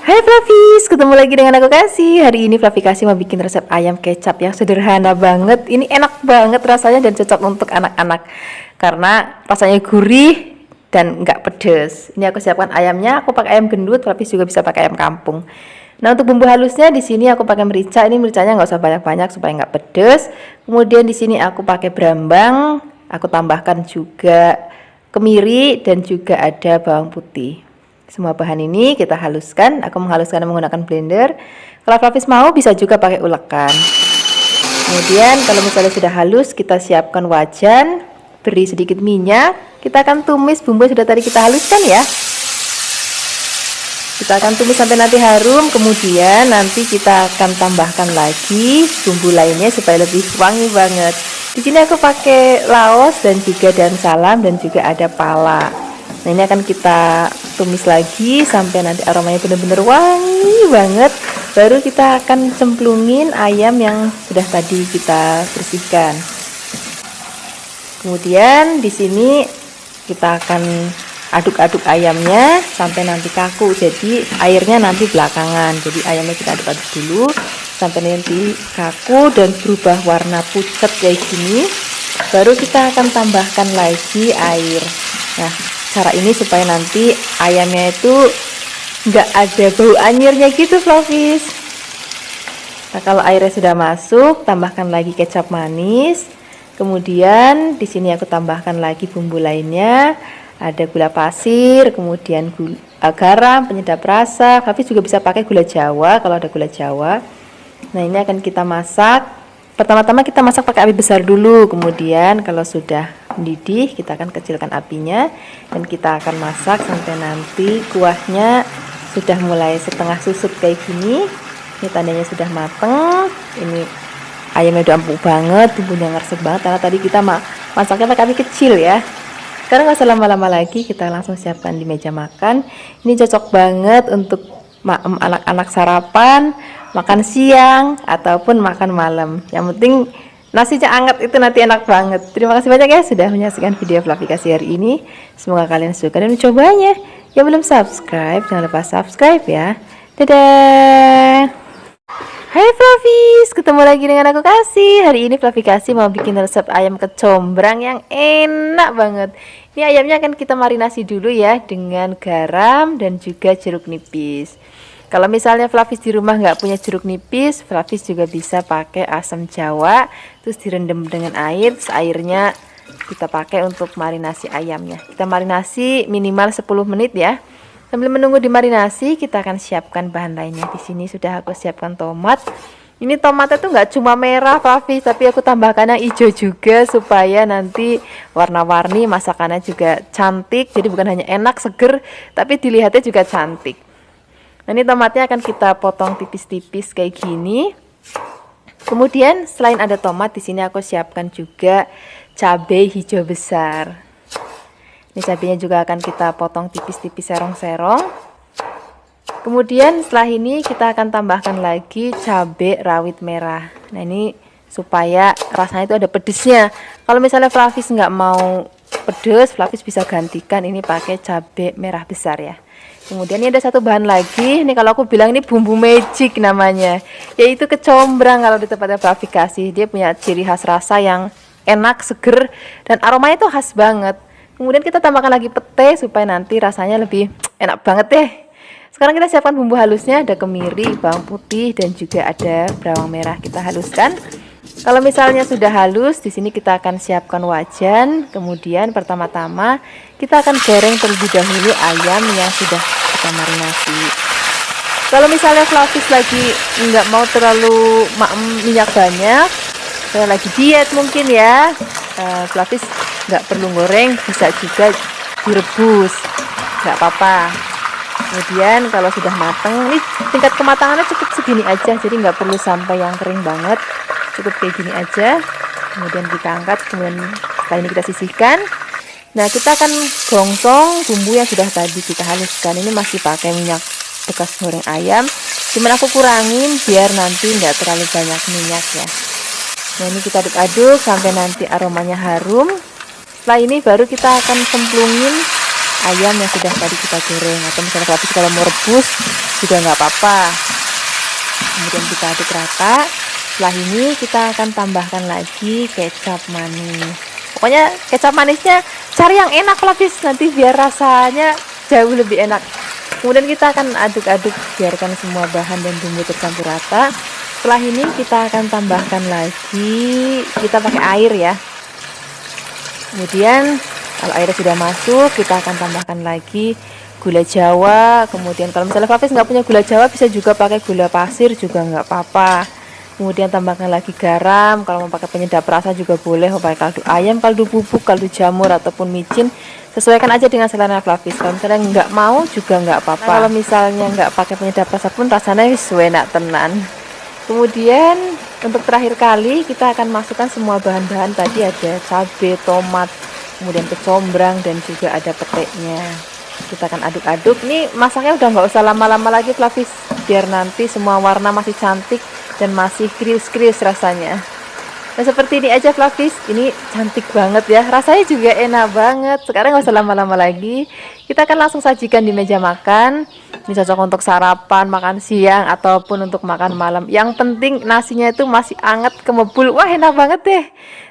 Hai Flavis, ketemu lagi dengan aku Kasih. Hari ini Flavi Kasih mau bikin resep ayam kecap yang sederhana banget. Ini enak banget rasanya dan cocok untuk anak-anak karena rasanya gurih dan nggak pedes. Ini aku siapkan ayamnya, aku pakai ayam gendut, Flavis juga bisa pakai ayam kampung. Nah, untuk bumbu halusnya di sini aku pakai merica. Ini mericanya nggak usah banyak-banyak supaya nggak pedes. Kemudian di sini aku pakai brambang, aku tambahkan juga kemiri dan juga ada bawang putih. Semua bahan ini kita haluskan. Aku menghaluskan menggunakan blender. Kalau Flavis mau bisa juga pakai ulekan. Kemudian kalau misalnya sudah halus, kita siapkan wajan, beri sedikit minyak. Kita akan tumis bumbu yang sudah tadi kita haluskan ya. Kita akan tumis sampai nanti harum. Kemudian nanti kita akan tambahkan lagi bumbu lainnya supaya lebih wangi banget. Di sini aku pakai laos dan juga daun salam dan juga ada pala. Nah, ini akan kita tumis lagi sampai nanti aromanya benar-benar wangi banget. Baru kita akan cemplungin ayam yang sudah tadi kita bersihkan. Kemudian di sini kita akan aduk-aduk ayamnya sampai nanti kaku. Jadi airnya nanti belakangan. Jadi ayamnya kita aduk-aduk dulu sampai nanti kaku dan berubah warna pucat kayak gini. Baru kita akan tambahkan lagi air. Nah, cara ini supaya nanti ayamnya itu nggak ada bau anyirnya gitu, Flavis. Nah, kalau airnya sudah masuk, tambahkan lagi kecap manis. Kemudian di sini aku tambahkan lagi bumbu lainnya. Ada gula pasir, kemudian garam, penyedap rasa. Flavis juga bisa pakai gula Jawa kalau ada gula Jawa. Nah, ini akan kita masak. Pertama-tama kita masak pakai api besar dulu, kemudian kalau sudah mendidih kita akan kecilkan apinya dan kita akan masak sampai nanti kuahnya sudah mulai setengah susut kayak gini. Ini tandanya sudah mateng. Ini ayamnya udah empuk banget, bumbunya ngeresep banget karena tadi kita masaknya pakai api kecil ya. Sekarang nggak usah lama-lama lagi, kita langsung siapkan di meja makan. Ini cocok banget untuk anak-anak sarapan, makan siang ataupun makan malam. Yang penting nasinya hangat itu nanti enak banget. Terima kasih banyak ya sudah menyaksikan video Flavi Kasih hari ini. Semoga kalian suka dan mencobanya. Yang belum subscribe jangan lupa subscribe ya. Dadah. Hai Flavis, ketemu lagi dengan aku Kasih. Hari ini Flavi Kasih mau bikin resep ayam kecombrang yang enak banget. Ini ayamnya akan kita marinasi dulu ya dengan garam dan juga jeruk nipis. Kalau misalnya Flavis di rumah nggak punya jeruk nipis, Flavis juga bisa pakai asam jawa, terus direndam dengan air, terus airnya kita pakai untuk marinasi ayamnya. Kita marinasi minimal 10 menit ya. Sambil menunggu dimarinasi, kita akan siapkan bahan lainnya. Di sini sudah aku siapkan tomat. Ini tomatnya tuh nggak cuma merah, Flavis, tapi aku tambahkan yang hijau juga supaya nanti warna-warni masakannya juga cantik. Jadi bukan hanya enak, seger, tapi dilihatnya juga cantik. Nah, ini tomatnya akan kita potong tipis-tipis kayak gini. Kemudian selain ada tomat, di sini aku siapkan juga cabai hijau besar. Ini cabainya juga akan kita potong tipis-tipis serong-serong. Kemudian setelah ini kita akan tambahkan lagi cabai rawit merah. Nah, ini supaya rasanya itu ada pedesnya. Kalau misalnya Flavis nggak mau pedes, Flavis bisa gantikan ini pakai cabai merah besar ya. Kemudian ini ada satu bahan lagi. Ini kalau aku bilang ini bumbu magic namanya, yaitu kecombrang kalau di tempatnya Flavi Kasih. Dia punya ciri khas rasa yang enak, seger, dan aromanya itu khas banget. Kemudian kita tambahkan lagi pete supaya nanti rasanya lebih enak banget deh. Sekarang kita siapkan bumbu halusnya, ada kemiri, bawang putih, dan juga ada bawang merah kita haluskan. Kalau misalnya sudah halus, di sini kita akan siapkan wajan. Kemudian pertama-tama kita akan goreng terlebih dahulu ayam yang sudah kita marinasi. Kalau misalnya Flavis lagi nggak mau terlalu minyak banyak, saya lagi diet mungkin ya, Flavis nggak perlu goreng, bisa juga direbus, nggak apa-apa. Kemudian kalau sudah matang, ini tingkat kematangannya cukup segini aja, jadi nggak perlu sampai yang kering banget, cukup kayak gini aja. Kemudian kita angkat, kemudian setelah ini kita sisihkan. Nah, kita akan gongsong bumbu yang sudah tadi kita haluskan. Ini masih pakai minyak bekas goreng ayam, cuman aku kurangin biar nanti nggak terlalu banyak minyak ya. Nah, ini kita aduk-aduk sampai nanti aromanya harum. Setelah ini baru kita akan cemplungin ayam yang sudah tadi kita goreng, atau misalnya Flavis kalau mau rebus juga nggak apa-apa. Kemudian kita aduk rata. Setelah ini kita akan tambahkan lagi kecap manis. Pokoknya kecap manisnya cari yang enak Flavis, nanti biar rasanya jauh lebih enak. Kemudian kita akan aduk-aduk, biarkan semua bahan dan bumbu tercampur rata. Setelah ini kita akan tambahkan lagi, kita pakai air ya. Kemudian kalau airnya sudah masuk, kita akan tambahkan lagi gula jawa. Kemudian kalau misalnya Flavis nggak punya gula jawa, bisa juga pakai gula pasir juga nggak apa-apa. Kemudian tambahkan lagi garam. Kalau mau pakai penyedap rasa juga boleh, mau pakai kaldu ayam, kaldu bubuk, kaldu jamur, ataupun micin, sesuaikan aja dengan selera Flavis. Kalau misalnya nggak mau juga nggak apa-apa. Nah, kalau misalnya nggak pakai penyedap rasa pun rasanya enak tenan. Kemudian untuk terakhir kali kita akan masukkan semua bahan-bahan tadi, ada cabai, tomat, kemudian kecombrang, dan juga ada peteknya. Kita akan aduk-aduk. Ini masaknya udah nggak usah lama-lama lagi Flavis, biar nanti semua warna masih cantik dan masih krius-krius rasanya. Nah seperti ini aja Flavis, ini cantik banget ya, rasanya juga enak banget. Sekarang nggak usah lama-lama lagi, kita akan langsung sajikan di meja makan. Ini cocok untuk sarapan, makan siang, ataupun untuk makan malam. Yang penting nasinya itu masih anget, kemebul. Wah enak banget deh.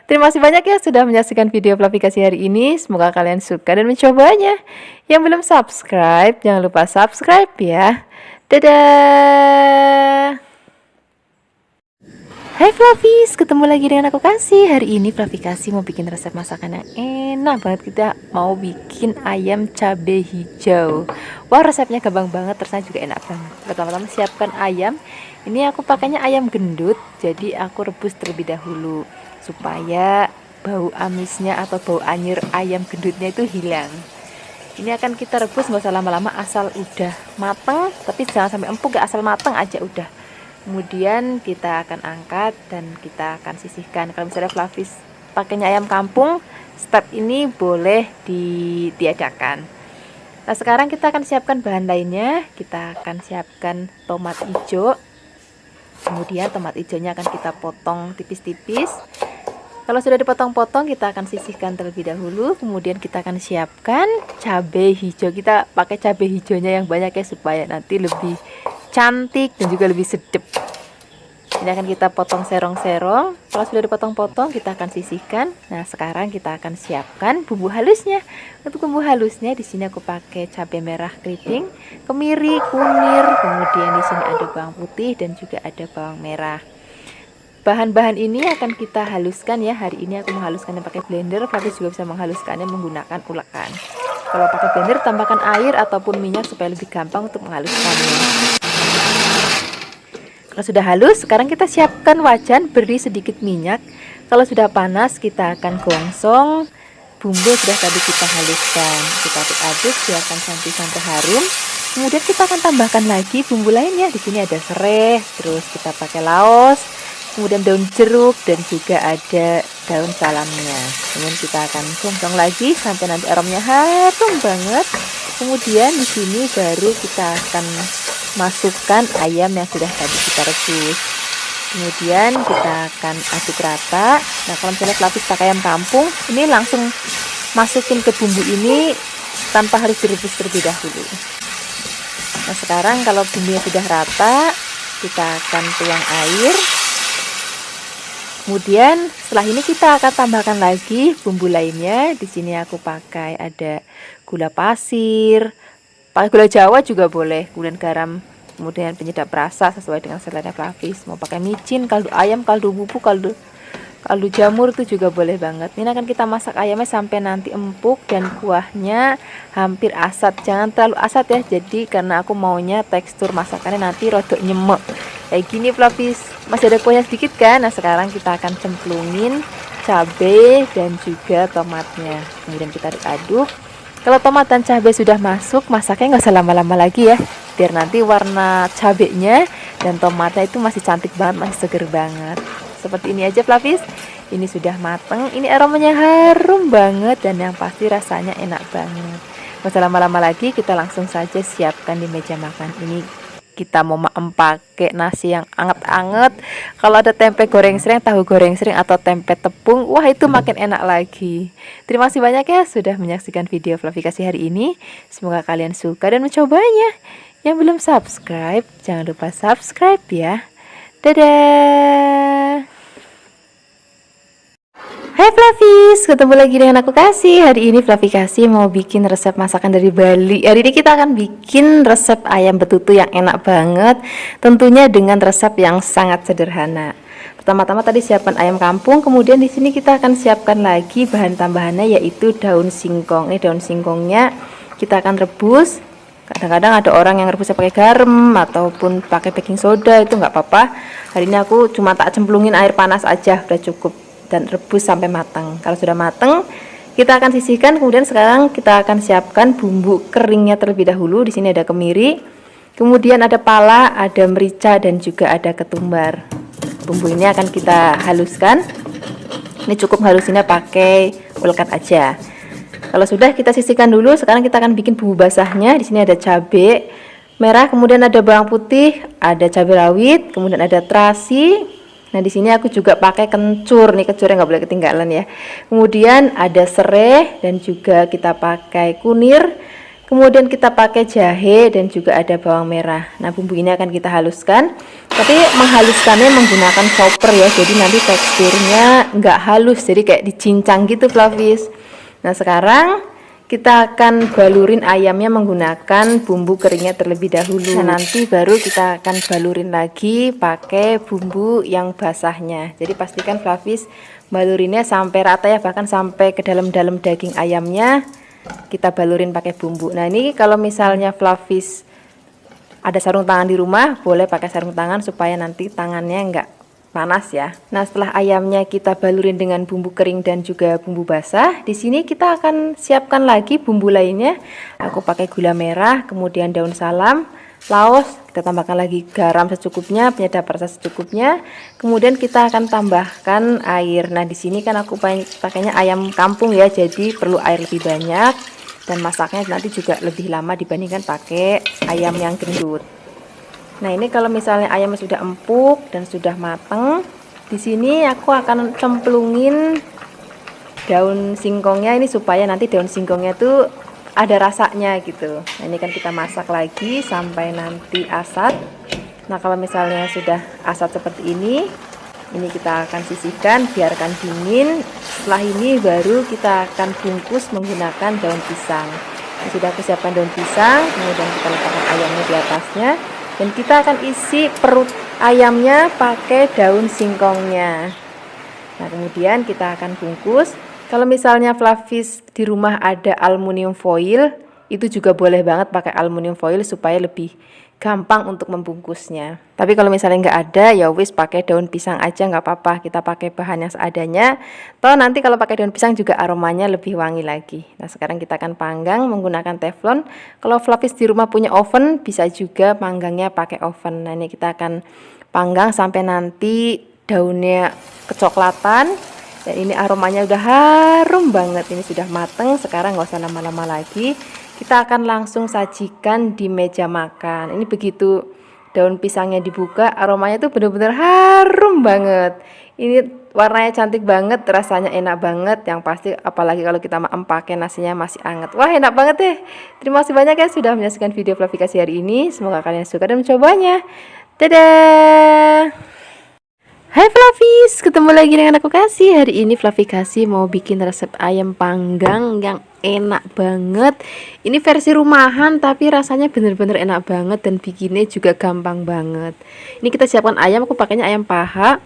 Terima kasih banyak ya sudah menyaksikan video Flavikasi hari ini. Semoga kalian suka dan mencobanya. Yang belum subscribe, jangan lupa subscribe ya. Dadah. Hai Flavis, ketemu lagi dengan aku Kasih. Hari ini Flavikasi mau bikin resep masakan yang enak banget. Kita mau bikin ayam cabai hijau. Wah resepnya gampang banget, rasanya juga enak banget. Pertama-tama siapkan ayam. Ini aku pakainya ayam gendut, jadi aku rebus terlebih dahulu supaya bau amisnya atau bau anyir ayam gendutnya itu hilang. Ini akan kita rebus nggak usah lama-lama, asal udah mateng, tapi jangan sampai empuk, gak asal mateng aja udah. Kemudian kita akan angkat dan kita akan sisihkan. Kalau misalnya Flavis pakainya ayam kampung, step ini boleh ditiadakan. Nah sekarang kita akan siapkan bahan lainnya. Kita akan siapkan tomat hijau. Kemudian tomat hijaunya akan kita potong tipis-tipis. Kalau sudah dipotong-potong, kita akan sisihkan terlebih dahulu. Kemudian kita akan siapkan cabai hijau. Kita pakai cabai hijaunya yang banyak ya, supaya nanti lebih cantik dan juga lebih sedap. Ini akan kita potong serong-serong. Kalau sudah dipotong-potong, kita akan sisihkan. Nah, sekarang kita akan siapkan bumbu halusnya. Untuk bumbu halusnya di sini aku pakai cabai merah keriting, kemiri, kunir, kemudian di sini ada bawang putih dan juga ada bawang merah. Bahan-bahan ini akan kita haluskan ya. Hari ini aku menghaluskannya pakai blender. Flavis juga bisa menghaluskannya menggunakan ulekan. Kalau pakai blender, tambahkan air ataupun minyak supaya lebih gampang untuk menghaluskannya. Kalau sudah halus, sekarang kita siapkan wajan, beri sedikit minyak. Kalau sudah panas, kita akan gongsong bumbu yang sudah tadi kita haluskan. Kita aduk-aduk, biarkan sampai harum. Kemudian kita akan tambahkan lagi bumbu lainnya. Di sini ada serai, terus kita pakai laos, kemudian daun jeruk, dan juga ada daun salamnya. Kemudian kita akan gongsong lagi sampai nanti aromanya harum banget. Kemudian di sini baru kita akan masukkan ayam yang sudah tadi kita rebus. Kemudian kita akan aduk rata. Nah kalau misalnya Flavis pakai ayam kampung, ini langsung masukin ke bumbu ini tanpa harus direbus terlebih dahulu. Nah sekarang kalau bumbunya sudah rata, kita akan tuang air. Kemudian setelah ini kita akan tambahkan lagi bumbu lainnya. Di sini aku pakai ada gula pasir, pakai gula Jawa juga boleh, kemudian garam, kemudian penyedap rasa sesuai dengan selera Flavis. Mau pakai micin, kaldu ayam, kaldu bubuk, kaldu jamur itu juga boleh banget. Ini akan kita masak ayamnya sampai nanti empuk dan kuahnya hampir asat. Jangan terlalu asat ya, jadi karena aku maunya tekstur masakannya nanti rodok nyemek kayak gini Flavis. Masih ada kuahnya sedikit kan. Nah sekarang kita akan cemplungin cabai dan juga tomatnya. Kemudian kita aduk-aduk. Kalau tomat dan cabai sudah masuk, masaknya nggak usah lama-lama lagi ya, biar nanti warna cabainya dan tomatnya itu masih cantik banget, masih seger banget. Seperti ini aja Flavis. Ini sudah mateng, ini aromanya harum banget dan yang pasti rasanya enak banget. Nggak usah lama-lama lagi, kita langsung saja siapkan di meja makan ini. kita mau pakai nasi yang anget-anget, kalau ada tempe goreng sering, tahu goreng sering, atau tempe tepung, wah itu makin enak lagi. Terima kasih banyak ya sudah menyaksikan video Fluffy Kasih hari ini. Semoga kalian suka dan mencobanya. Yang belum subscribe, jangan lupa subscribe ya. Dadah. Hai Fluffies, ketemu lagi dengan aku Kasih. Hari ini Fluffy Kasih mau bikin resep masakan dari Bali. Hari ini kita akan bikin resep ayam betutu yang enak banget, tentunya dengan resep yang sangat sederhana. Pertama-tama tadi siapkan ayam kampung, kemudian di sini kita akan siapkan lagi bahan tambahannya, yaitu daun singkong. Ini daun singkongnya kita akan rebus. Kadang-kadang ada orang yang rebusnya pakai garam ataupun pakai baking soda, itu nggak apa-apa. Hari ini aku cuma tak cemplungin air panas aja, udah cukup, dan rebus sampai matang. Kalau sudah matang, kita akan sisihkan. Kemudian sekarang kita akan siapkan bumbu keringnya terlebih dahulu. Di sini ada kemiri, kemudian ada pala, ada merica, dan juga ada ketumbar. Bumbu ini akan kita haluskan. Ini cukup halusinnya pakai uleket aja. Kalau sudah, kita sisihkan dulu. Sekarang kita akan bikin bumbu basahnya. Di sini ada cabai merah, kemudian ada bawang putih, ada cabai rawit, kemudian ada terasi. Nah, di sini aku juga pakai kencur, nih kencurnya nggak boleh ketinggalan ya. Kemudian ada serai dan juga kita pakai kunir. Kemudian kita pakai jahe dan juga ada bawang merah. Nah, bumbu ini akan kita haluskan. Tapi menghaluskannya menggunakan chopper ya. Jadi nanti teksturnya nggak halus, jadi kayak dicincang gitu, Fluffies. Nah, sekarang kita akan balurin ayamnya menggunakan bumbu keringnya terlebih dahulu. Nah, nanti baru kita akan balurin lagi pakai bumbu yang basahnya. Jadi pastikan Fluffies balurinnya sampai rata ya, bahkan sampai ke dalam-dalam daging ayamnya kita balurin pakai bumbu. Nah, ini kalau misalnya Fluffies ada sarung tangan di rumah, boleh pakai sarung tangan supaya nanti tangannya enggak panas ya. Nah, setelah ayamnya kita balurin dengan bumbu kering dan juga bumbu basah, di sini kita akan siapkan lagi bumbu lainnya. Aku pakai gula merah, kemudian daun salam, laos, kita tambahkan lagi garam secukupnya, penyedap rasa secukupnya. Kemudian kita akan tambahkan air. Nah, di sini kan aku pakainya ayam kampung ya, jadi perlu air lebih banyak dan masaknya nanti juga lebih lama dibandingkan pakai ayam yang gendut. Nah, ini kalau misalnya ayamnya sudah empuk dan sudah mateng, di sini aku akan cemplungin daun singkongnya ini supaya nanti daun singkongnya tuh ada rasanya gitu. Nah, ini kan kita masak lagi sampai nanti asat. Nah, kalau misalnya sudah asat seperti ini kita akan sisihkan, biarkan dingin. Setelah ini baru kita akan bungkus menggunakan daun pisang. Nah, sudah aku siapkan daun pisang, kemudian kita letakkan ayamnya di atasnya. Dan kita akan isi perut ayamnya pakai daun singkongnya. Nah, kemudian kita akan bungkus. Kalau misalnya Fluffies di rumah ada aluminium foil, itu juga boleh banget pakai aluminium foil supaya lebih gampang untuk membungkusnya. Tapi kalau misalnya nggak ada, ya wis pakai daun pisang aja, nggak apa-apa. Kita pakai bahan yang seadanya. Toh nanti kalau pakai daun pisang juga aromanya lebih wangi lagi. Nah, sekarang kita akan panggang menggunakan teflon. Kalau Fluffies di rumah punya oven, bisa juga panggangnya pakai oven. Nah, ini kita akan panggang sampai nanti daunnya kecoklatan. Dan ini aromanya udah harum banget. Ini sudah mateng. Sekarang nggak usah lama-lama lagi. Kita akan langsung sajikan di meja makan. Ini begitu daun pisangnya dibuka, aromanya tuh bener-bener harum banget. Ini warnanya cantik banget, rasanya enak banget. Yang pasti apalagi kalau kita pakai nasinya masih hangat. Wah, enak banget deh. Terima kasih banyak ya sudah menyaksikan video Fluffy Kasih hari ini. Semoga kalian suka dan mencobanya. Dadah. Hai Fluffies, ketemu lagi dengan aku Kasih. Hari ini Fluffy Kasih mau bikin resep ayam panggang yang enak banget. Ini versi rumahan tapi rasanya bener-bener enak banget dan bikinnya juga gampang banget. Ini kita siapkan ayam, aku pakainya ayam paha.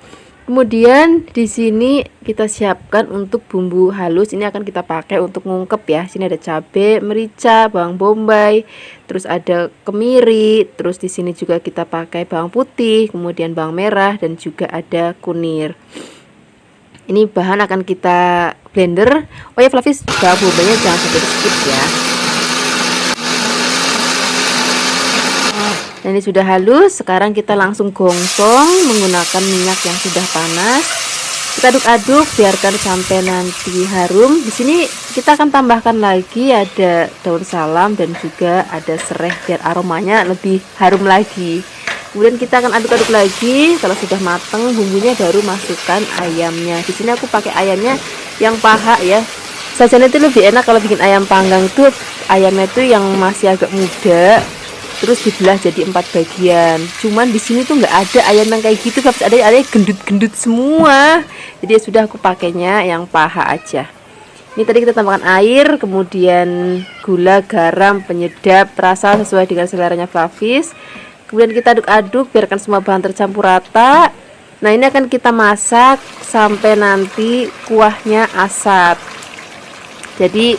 Kemudian di sini kita siapkan untuk bumbu halus. Ini akan kita pakai untuk ngungkep ya. Sini ada cabai, merica, bawang bombay, terus ada kemiri, terus di sini juga kita pakai bawang putih, kemudian bawang merah dan juga ada kunir. Ini bahan akan kita blender. Oh ya Fluffies, bawang bombaynya jangan sampai di skip ya. Nah, ini sudah halus. Sekarang kita langsung gongsong menggunakan minyak yang sudah panas. Kita aduk-aduk, biarkan sampai nanti harum. Di sini kita akan tambahkan lagi ada daun salam dan juga ada serai biar aromanya lebih harum lagi. Kemudian kita akan aduk-aduk lagi. Kalau sudah matang bumbunya, baru masukkan ayamnya. Di sini aku pakai ayamnya yang paha ya. Sajian itu lebih enak kalau bikin ayam panggang tuh ayamnya tuh yang masih agak muda, terus dibelah jadi 4 bagian. Cuman di sini tuh nggak ada ayam yang kayak gitu, ada gendut-gendut semua. Jadi ya sudah, aku pakainya yang paha aja. Ini tadi kita tambahkan air, kemudian gula, garam, penyedap rasa sesuai dengan seleranya Flavis. Kemudian kita aduk-aduk, biarkan semua bahan tercampur rata. Nah, ini akan kita masak sampai nanti kuahnya asat. Jadi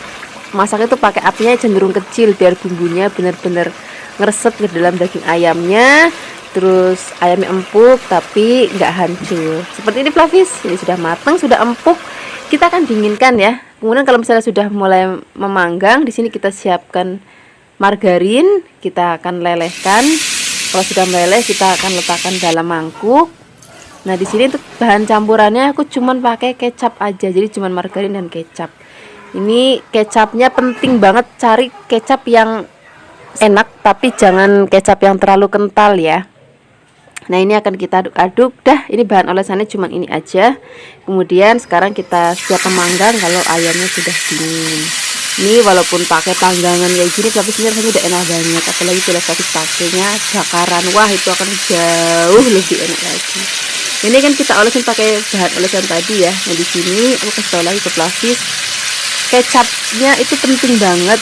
masak itu pakai apinya cenderung kecil biar bumbunya benar-benar ngeresep ke dalam daging ayamnya, terus ayamnya empuk tapi nggak hancur. Seperti ini Flavis, ini sudah matang, sudah empuk. Kita akan dinginkan ya. Kemudian kalau misalnya sudah mulai memanggang, di sini kita siapkan margarin, kita akan lelehkan. Kalau sudah meleleh, kita akan letakkan dalam mangkuk. Nah, di sini untuk bahan campurannya aku cuman pakai kecap aja, jadi cuman margarin dan kecap. Ini kecapnya penting banget, cari kecap yang enak tapi jangan kecap yang terlalu kental ya. Nah, ini akan kita aduk-aduk. Dah, ini bahan olesannya cuman ini aja. Kemudian sekarang kita siap memanggang kalau ayamnya sudah dingin. Ini walaupun pakai panggangan kayak gini, tapi sebenarnya rasanya udah enak banget. Apalagi kalau Flavis pakainya bakaran, wah itu akan jauh lebih enak lagi. Ini kan kita olesin pakai bahan olesan tadi ya. Nah, di sini aku kasih tahu lagi ke Flavis, kecapnya itu penting banget.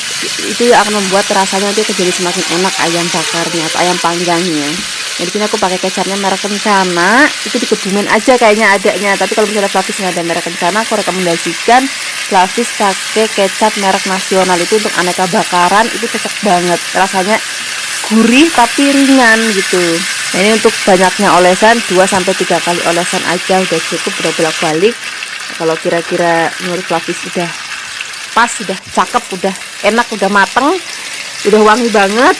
Itu akan membuat rasanya nanti jadi semakin enak ayam bakarnya atau ayam panggangnya. Nah, di sini aku pakai kecapnya merek Kencana. Itu di Kebumen aja kayaknya adanya. Tapi kalau misalnya Flavis nggak ada merek Kencana, aku rekomendasikan Flavis pakai kecap merek nasional. Itu untuk aneka bakaran itu cocok banget. Rasanya gurih tapi ringan gitu. Nah, ini untuk banyaknya olesan 2-3 kali olesan aja udah cukup, udah bolak-balik. Kalau kira-kira menurut Flavis udah pas, udah cakep, udah enak, udah mateng, udah wangi banget.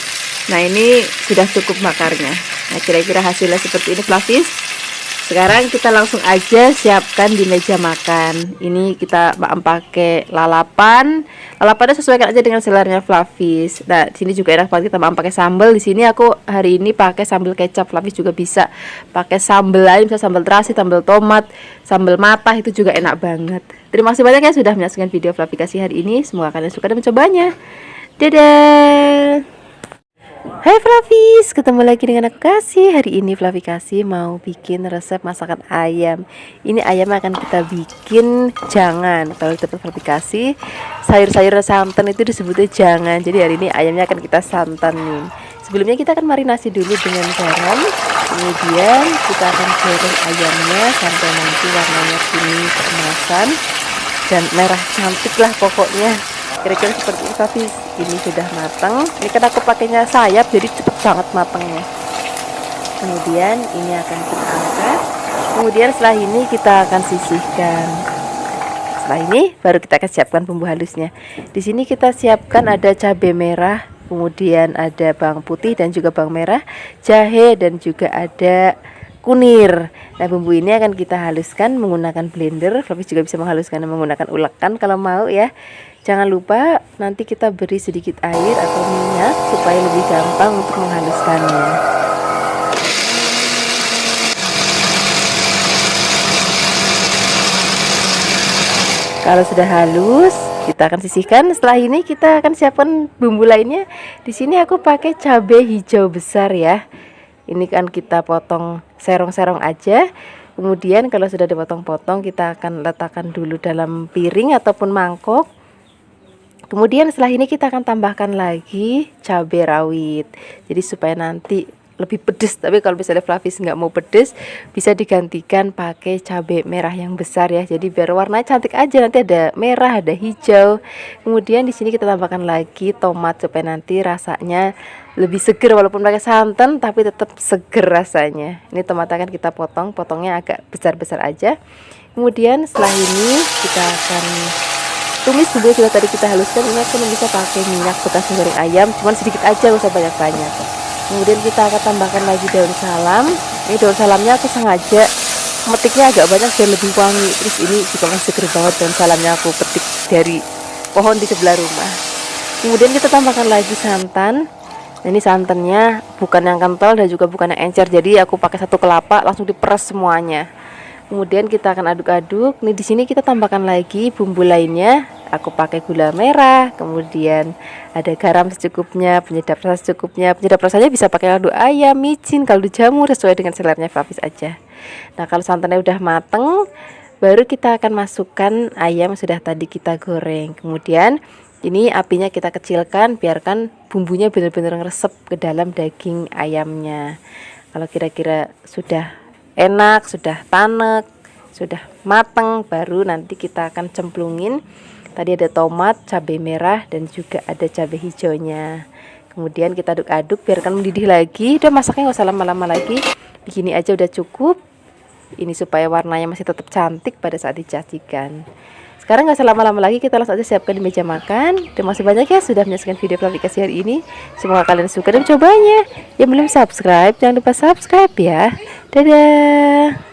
Nah, ini sudah cukup bakarnya. Nah, kira-kira hasilnya seperti ini Flavis. Sekarang kita langsung aja siapkan di meja makan. Ini kita pakai lalapan. Lalapannya sesuaikan aja dengan selernya Flavis. Nah, sini juga enak banget kita pakai sambal. Di sini aku hari ini pakai sambal kecap. Flavis juga bisa pakai sambal lain, bisa sambal terasi, sambal tomat, sambal matah, itu juga enak banget. Terima kasih banyak ya sudah menyaksikan video Flavikasi hari ini. Semoga kalian suka dan mencobanya. Dadah. Hai Flavis, ketemu lagi dengan aku Kasih. Hari ini Flavikasi mau bikin resep masakan ayam. Ini ayam akan kita bikin jangan. Kalau di tempat Flavikasi, sayur-sayur santan itu disebutnya jangan. Jadi hari ini ayamnya akan kita santanin. Sebelumnya kita akan marinasi dulu dengan garam. Kemudian kita akan goreng ayamnya sampai nanti warnanya kuning keemasan dan merah cantik lah pokoknya. Kira-kira seperti itu Flavis. Ini sudah matang. Ini kan aku pakainya sayap jadi cepet banget matangnya. Kemudian ini akan kita angkat. Kemudian setelah ini kita akan sisihkan. Setelah ini baru kita akan siapkan bumbu halusnya. Di sini kita siapkan ada cabai merah, kemudian ada bawang putih dan juga bawang merah, jahe dan juga ada kunir. Nah, bumbu ini akan kita haluskan menggunakan blender. Flavis juga bisa menghaluskan menggunakan ulekan kalau mau ya. Jangan lupa nanti kita beri sedikit air atau minyak supaya lebih gampang untuk menghaluskannya. Kalau sudah halus, kita akan sisihkan. Setelah ini kita akan siapkan bumbu lainnya. Di sini aku pakai cabai hijau besar ya. Ini kan kita potong serong-serong aja. Kemudian kalau sudah dipotong-potong, kita akan letakkan dulu dalam piring ataupun mangkok. Kemudian setelah ini kita akan tambahkan lagi cabai rawit. Jadi supaya nanti lebih pedes. Tapi kalau misalnya Flavis nggak mau pedes, bisa digantikan pakai cabai merah yang besar ya. Jadi biar warnanya cantik aja. Nanti ada merah, ada hijau. Kemudian di sini kita tambahkan lagi tomat supaya nanti rasanya lebih seger, walaupun pakai santan tapi tetap seger rasanya. Ini tomat akan kita potong, potongnya agak besar-besar aja. Kemudian setelah ini kita akan tumis bumbu sudah tadi kita haluskan. Ini aku bisa pakai minyak bekas goreng ayam, cuman sedikit aja, gak usah banyak-banyak. Kemudian kita akan tambahkan lagi daun salam. Ini daun salamnya aku sengaja metiknya agak banyak biar lebih wangi. Terus ini juga masih seger banget dan salamnya aku petik dari pohon di sebelah rumah. Kemudian kita tambahkan lagi santan. Nah, ini santannya bukan yang kental dan juga bukan yang encer, jadi aku pakai 1 kelapa langsung diperes semuanya. Kemudian kita akan aduk-aduk. Nih di sini kita tambahkan lagi bumbu lainnya. Aku pakai gula merah, kemudian ada garam secukupnya, penyedap rasa secukupnya. Penyedap rasanya bisa pakai kaldu ayam, micin, kaldu jamur, sesuai dengan seleranya Flavis aja. Nah, kalau santannya udah mateng, baru kita akan masukkan ayam yang sudah tadi kita goreng. Kemudian ini apinya kita kecilkan, biarkan bumbunya benar-benar ngeresep ke dalam daging ayamnya. Kalau kira-kira sudah enak, sudah tanek, sudah mateng, baru nanti kita akan cemplungin. Tadi ada tomat, cabai merah, dan juga ada cabai hijaunya. Kemudian kita aduk-aduk, biarkan mendidih lagi. Udah, masaknya nggak usah lama-lama lagi. Begini aja udah cukup. Ini supaya warnanya masih tetap cantik pada saat disajikan. Sekarang nggak usah lama-lama lagi, kita langsung aja siapkan di meja makan. Terima kasih banyak ya sudah menyaksikan video aplikasi hari ini. Semoga kalian suka dan cobanya. Yang belum subscribe, jangan lupa subscribe ya. Dadah.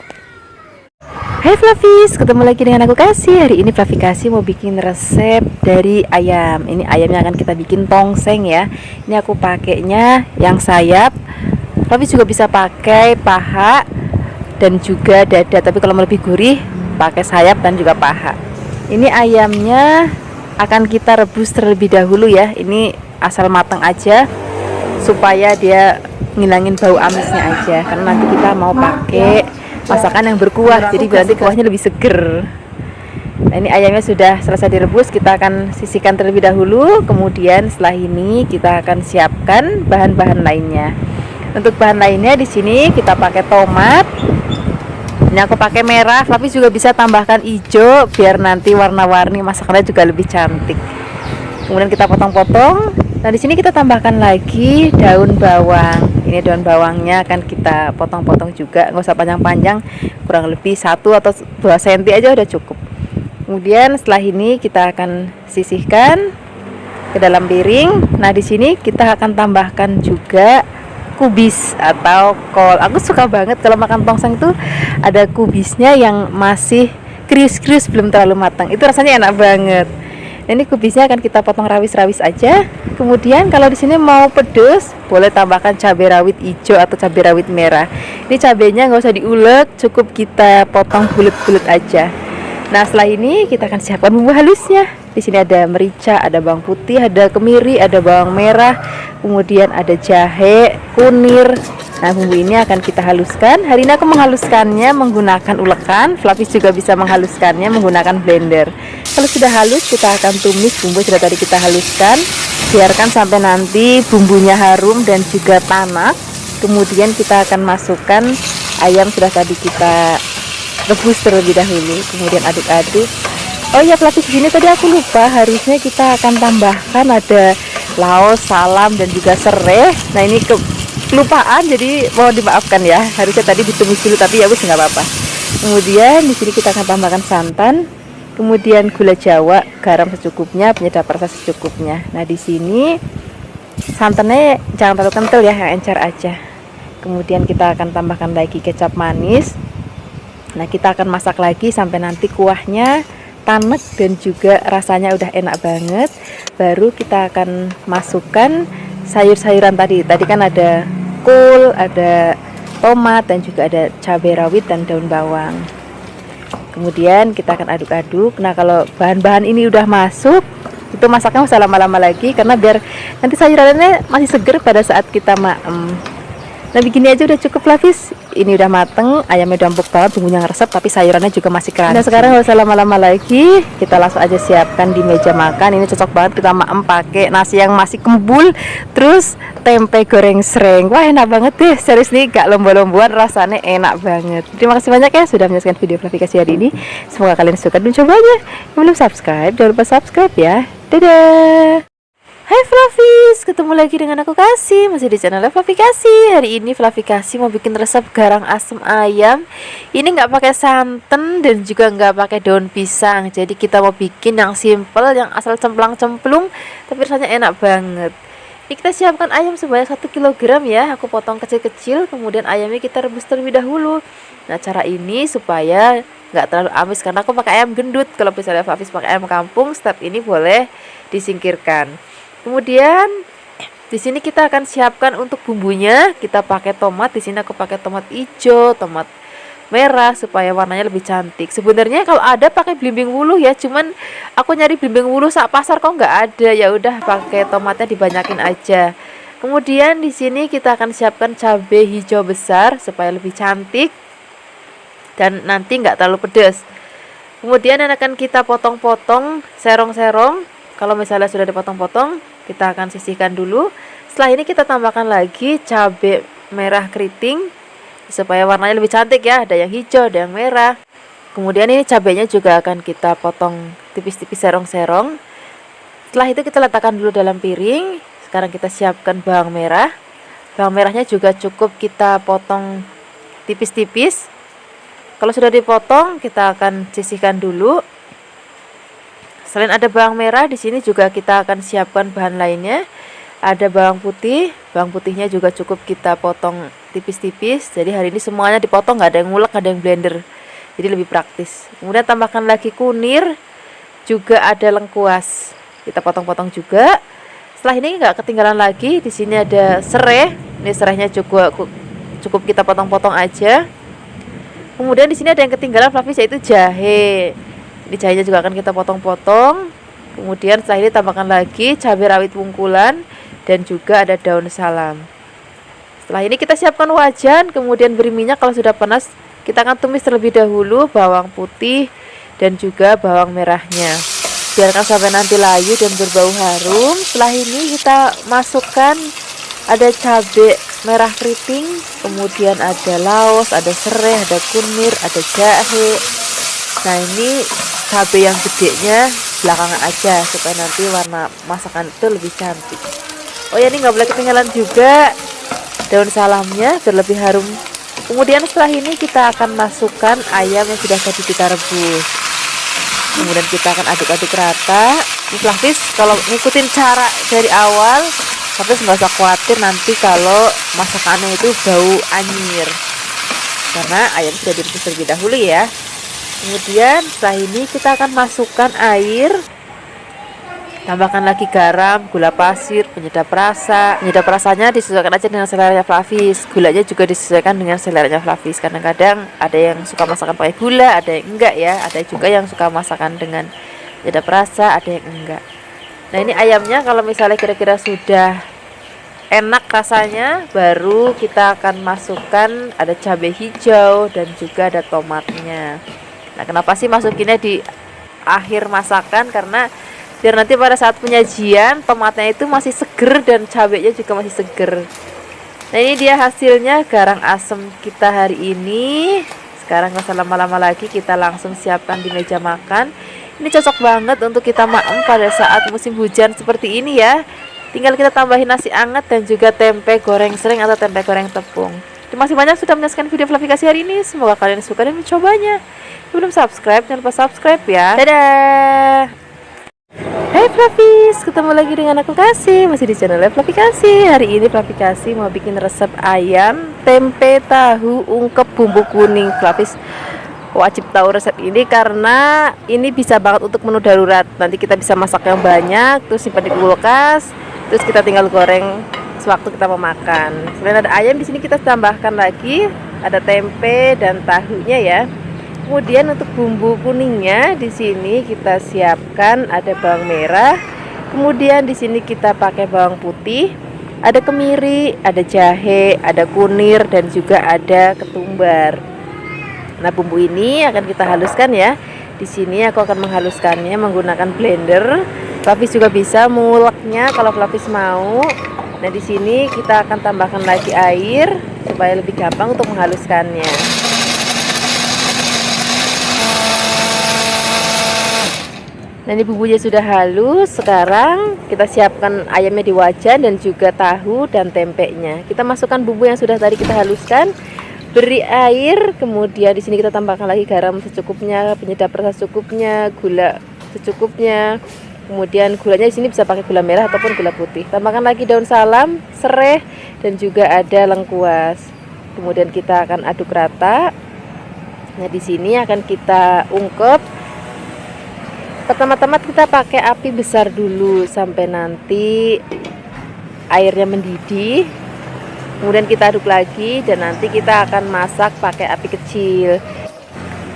Hai Flavis, ketemu lagi dengan aku Kasih. Hari ini Flavikasi mau bikin resep dari ayam. Ini ayamnya akan kita bikin tongseng ya. Ini aku pakainya yang sayap. Flavis juga bisa pakai paha dan juga dada, tapi kalau mau lebih gurih pakai sayap dan juga paha. Ini ayamnya akan kita rebus terlebih dahulu ya. Ini asal matang aja supaya dia ngilangin bau amisnya aja, karena nanti kita mau pakai masakan yang berkuah, jadi nanti kuahnya lebih seger. Nah, ini ayamnya sudah selesai direbus, kita akan sisihkan terlebih dahulu. Kemudian setelah ini kita akan siapkan bahan-bahan lainnya. Untuk bahan lainnya di sini kita pakai tomat. Ini aku pakai merah, tapi juga bisa tambahkan hijau biar nanti warna-warni masakannya juga lebih cantik. Kemudian kita potong-potong. Nah, di sini kita tambahkan lagi daun bawang. Ini daun bawangnya akan kita potong-potong juga, nggak usah panjang-panjang, kurang lebih 1 atau 2 cm aja udah cukup. Kemudian setelah ini kita akan sisihkan ke dalam piring. Nah, di sini kita akan tambahkan juga kubis atau kol. Aku suka banget kalau makan tongseng itu ada kubisnya yang masih krius-krius, belum terlalu matang. Itu rasanya enak banget. Nah, ini kubisnya akan kita potong rawis-rawis aja. Kemudian kalau di sini mau pedas, boleh tambahkan cabai rawit hijau atau cabai rawit merah. Ini cabainya nggak usah diulek, cukup kita potong bulat-bulat aja. Nah, setelah ini kita akan siapkan bumbu halusnya. Di sini ada merica, ada bawang putih, ada kemiri, ada bawang merah, kemudian ada jahe, kunir. Nah, bumbu ini akan kita haluskan. Hari ini aku menghaluskannya menggunakan ulekan. Flavis juga bisa menghaluskannya menggunakan blender. Kalau sudah halus, kita akan tumis bumbu sudah tadi kita haluskan. Biarkan sampai nanti bumbunya harum dan juga tanak. Kemudian kita akan masukkan ayam sudah tadi kita rebus terlebih dahulu. Kemudian aduk-aduk. Oh ya, Flavis, di sini tadi aku lupa, harusnya kita akan tambahkan ada laos, salam, dan juga serai. Nah, ini kelupaan, jadi mohon dimaafkan ya. Harusnya tadi ditumis dulu, tapi ya wis nggak apa-apa. Kemudian di sini kita akan tambahkan santan, kemudian gula Jawa, garam secukupnya, penyedap rasa secukupnya. Nah, di sini santannya jangan terlalu kental ya, yang encer aja. Kemudian kita akan tambahkan lagi kecap manis. Nah, kita akan masak lagi sampai nanti kuahnya tanek dan juga rasanya udah enak banget. Baru kita akan masukkan sayur-sayuran tadi. Tadi kan ada kol, ada tomat, dan juga ada cabai rawit dan daun bawang. Kemudian kita akan aduk-aduk. Nah, kalau bahan-bahan ini udah masuk, itu masaknya usah lama-lama lagi, karena biar nanti sayurannya masih seger pada saat kita maem. Nah, begini aja udah cukup, Flavis. Ini udah mateng, ayamnya udah empuk banget, bumbunya ngeresep, tapi sayurannya juga masih crunchy. Nah, sekarang nggak usah lama-lama lagi, kita langsung aja siapkan di meja makan. Ini cocok banget kita maem pakai nasi yang masih kembul, terus tempe goreng sereng. Wah, enak banget deh, serius nih, gak lomba-lomboan, rasanya enak banget. Terima kasih banyak ya sudah menyaksikan video aplikasi hari ini. Semoga kalian suka dan cobanya. Yang belum subscribe, jangan lupa subscribe ya. Dadah. Hai Flavis, ketemu lagi dengan aku Kasih, masih di channel Flavikasi. Hari ini Flavikasi mau bikin resep garang asem ayam. Ini nggak pakai santan dan juga nggak pakai daun pisang. Jadi kita mau bikin yang simple, yang asal cemplang-cemplung, tapi rasanya enak banget. Ini kita siapkan ayam sebanyak 1 kilogram ya. Aku potong kecil-kecil, kemudian ayamnya kita rebus terlebih dahulu. Nah, cara ini supaya nggak terlalu amis karena aku pakai ayam gendut. Kalau misalnya Fafis pakai ayam kampung, step ini boleh disingkirkan. Kemudian di sini kita akan siapkan untuk bumbunya. Kita pakai tomat. Di sini aku pakai tomat hijau, tomat merah supaya warnanya lebih cantik. Sebenarnya kalau ada pakai belimbing wuluh ya, cuman aku nyari belimbing wuluh sak pasar kok nggak ada. Ya udah pakai tomatnya dibanyakin aja. Kemudian di sini kita akan siapkan cabai hijau besar supaya lebih cantik dan nanti nggak terlalu pedas. Kemudian akan kita potong-potong serong-serong. Kalau misalnya sudah dipotong-potong, kita akan sisihkan dulu. Setelah ini kita tambahkan lagi cabai merah keriting supaya warnanya lebih cantik ya, ada yang hijau, ada yang merah. Kemudian ini cabainya juga akan kita potong tipis-tipis serong-serong. Setelah itu kita letakkan dulu dalam piring. Sekarang kita siapkan bawang merah. Bawang merahnya juga cukup kita potong tipis-tipis. Kalau sudah dipotong, kita akan sisihkan dulu. Selain ada bawang merah, di sini juga kita akan siapkan bahan lainnya. Ada bawang putih. Bawang putihnya juga cukup kita potong tipis-tipis. Jadi hari ini semuanya dipotong, nggak ada yang ngulek, nggak ada yang blender. Jadi lebih praktis. Kemudian tambahkan lagi kunir, juga ada lengkuas. Kita potong-potong juga. Setelah ini nggak ketinggalan lagi. Di sini ada serai. Ini serainya cukup kita potong-potong aja. Kemudian di sini ada yang ketinggalan Flavis, yaitu jahe. Ini jahenya juga akan kita potong-potong. Kemudian setelah ini tambahkan lagi cabai rawit pungkulan dan juga ada daun salam. Setelah ini kita siapkan wajan, kemudian beri minyak. Kalau sudah panas, kita akan tumis terlebih dahulu bawang putih dan juga bawang merahnya. Biarkan sampai nanti layu dan berbau harum. Setelah ini kita masukkan ada cabai merah keriting, kemudian ada laos, ada serai, ada kunir, ada jahe. Nah, ini cabai yang gedenya belakangan aja supaya nanti warna masakan itu lebih cantik. Oh ya, ini nggak boleh ketinggalan juga daun salamnya biar lebih harum. Kemudian setelah ini kita akan masukkan ayam yang sudah tadi kita rebus. Kemudian kita akan aduk-aduk rata. Flavis kalau ngikutin cara dari awal, Flavis nggak usah khawatir nanti kalau masakannya itu bau anyir, karena ayam sudah direbus terlebih dahulu ya. Kemudian setelah ini kita akan masukkan air, tambahkan lagi garam, gula pasir, penyedap rasa. Penyedap rasanya disesuaikan aja dengan seleranya Flavis. Gulanya juga disesuaikan dengan seleranya Flavis. Kadang-kadang ada yang suka masakan pakai gula, ada yang enggak ya. Ada juga yang suka masakan dengan penyedap rasa, ada yang enggak. Nah, ini ayamnya kalau misalnya kira-kira sudah enak rasanya, baru kita akan masukkan ada cabai hijau dan juga ada tomatnya. Nah, kenapa sih masukinnya di akhir masakan? Karena biar nanti pada saat penyajian tomatnya itu masih seger dan cabainya juga masih seger. Nah, ini dia hasilnya garang asem kita hari ini. Sekarang nggak usah lama-lama lagi, kita langsung siapkan di meja makan. Ini cocok banget untuk kita maem pada saat musim hujan seperti ini ya. Tinggal kita tambahin nasi anget dan juga tempe goreng sering atau tempe goreng tepung. Terima kasih banyak sudah menyaksikan video Flavikasi hari ini. Semoga kalian suka dan mencobanya. Belum subscribe, jangan lupa subscribe ya. Dadah. Hai Flavis, ketemu lagi dengan aku Kasih, masih di channel Flavikasi. Hari ini Flavikasi mau bikin resep ayam tempe tahu ungkep bumbu kuning. Flavis wajib tahu resep ini karena ini bisa banget untuk menu darurat. Nanti kita bisa masak yang banyak, terus simpan di kulkas, terus kita tinggal goreng sewaktu kita mau makan. Selain ada ayam, di sini kita tambahkan lagi ada tempe dan tahunya ya. Kemudian untuk bumbu kuningnya di sini kita siapkan ada bawang merah. Kemudian di sini kita pakai bawang putih, ada kemiri, ada jahe, ada kunir dan juga ada ketumbar. Nah, bumbu ini akan kita haluskan ya. Di sini aku akan menghaluskannya menggunakan blender. Flavis juga bisa menguleknya kalau Flavis mau. Nah, di sini kita akan tambahkan lagi air supaya lebih gampang untuk menghaluskannya. Nah, ini bumbunya sudah halus. Sekarang kita siapkan ayamnya di wajan dan juga tahu dan tempenya. Kita masukkan bumbu yang sudah tadi kita haluskan. Beri air, kemudian di sini kita tambahkan lagi garam secukupnya, penyedap rasa secukupnya, gula secukupnya. Kemudian gulanya di sini bisa pakai gula merah ataupun gula putih. Tambahkan lagi daun salam, serai, dan juga ada lengkuas. Kemudian kita akan aduk rata. Nah, di sini akan kita ungkep. Pertama-tama kita pakai api besar dulu sampai nanti airnya mendidih. Kemudian kita aduk lagi dan nanti kita akan masak pakai api kecil.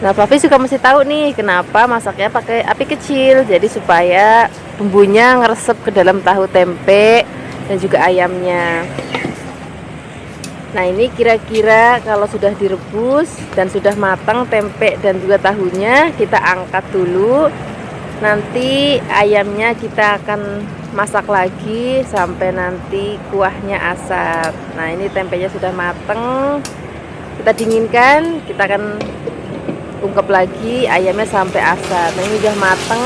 Nah, Fluffy juga mesti tahu nih kenapa masaknya pakai api kecil. Jadi supaya bumbunya ngeresep ke dalam tahu tempe dan juga ayamnya. Nah, ini kira-kira kalau sudah direbus dan sudah matang tempe dan juga tahunya, kita angkat dulu. Nanti ayamnya kita akan masak lagi sampai nanti kuahnya asap. Nah, ini tempenya sudah matang. Kita dinginkan, kita akan ungkep lagi ayamnya sampai asap. Nah, ini udah mateng,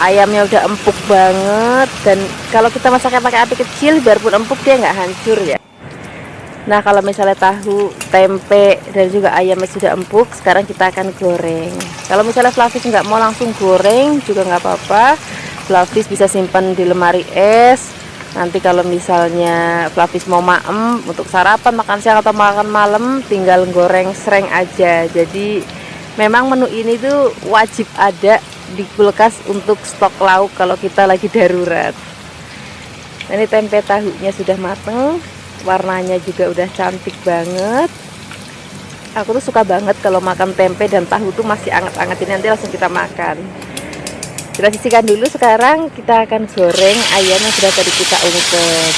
ayamnya udah empuk banget. Dan kalau kita masaknya pakai api kecil, biarpun empuk dia nggak hancur ya. Nah, kalau misalnya tahu, tempe, dan juga ayamnya sudah empuk, sekarang kita akan goreng. Kalau misalnya Fluffy nggak mau langsung goreng juga nggak apa-apa. Fluffy bisa simpan di lemari es. Nanti kalau misalnya Fluffy mau maem untuk sarapan, makan siang atau makan malam, tinggal goreng sereng aja. Jadi memang menu ini tuh wajib ada di kulkas untuk stok lauk kalau kita lagi darurat. Nah, ini tempe tahunya sudah mateng, warnanya juga udah cantik banget. Aku tuh suka banget kalau makan tempe dan tahu tuh masih anget-anget, ini nanti langsung kita makan. Kita sisihkan dulu. Sekarang kita akan goreng ayam yang sudah tadi kita ungkep.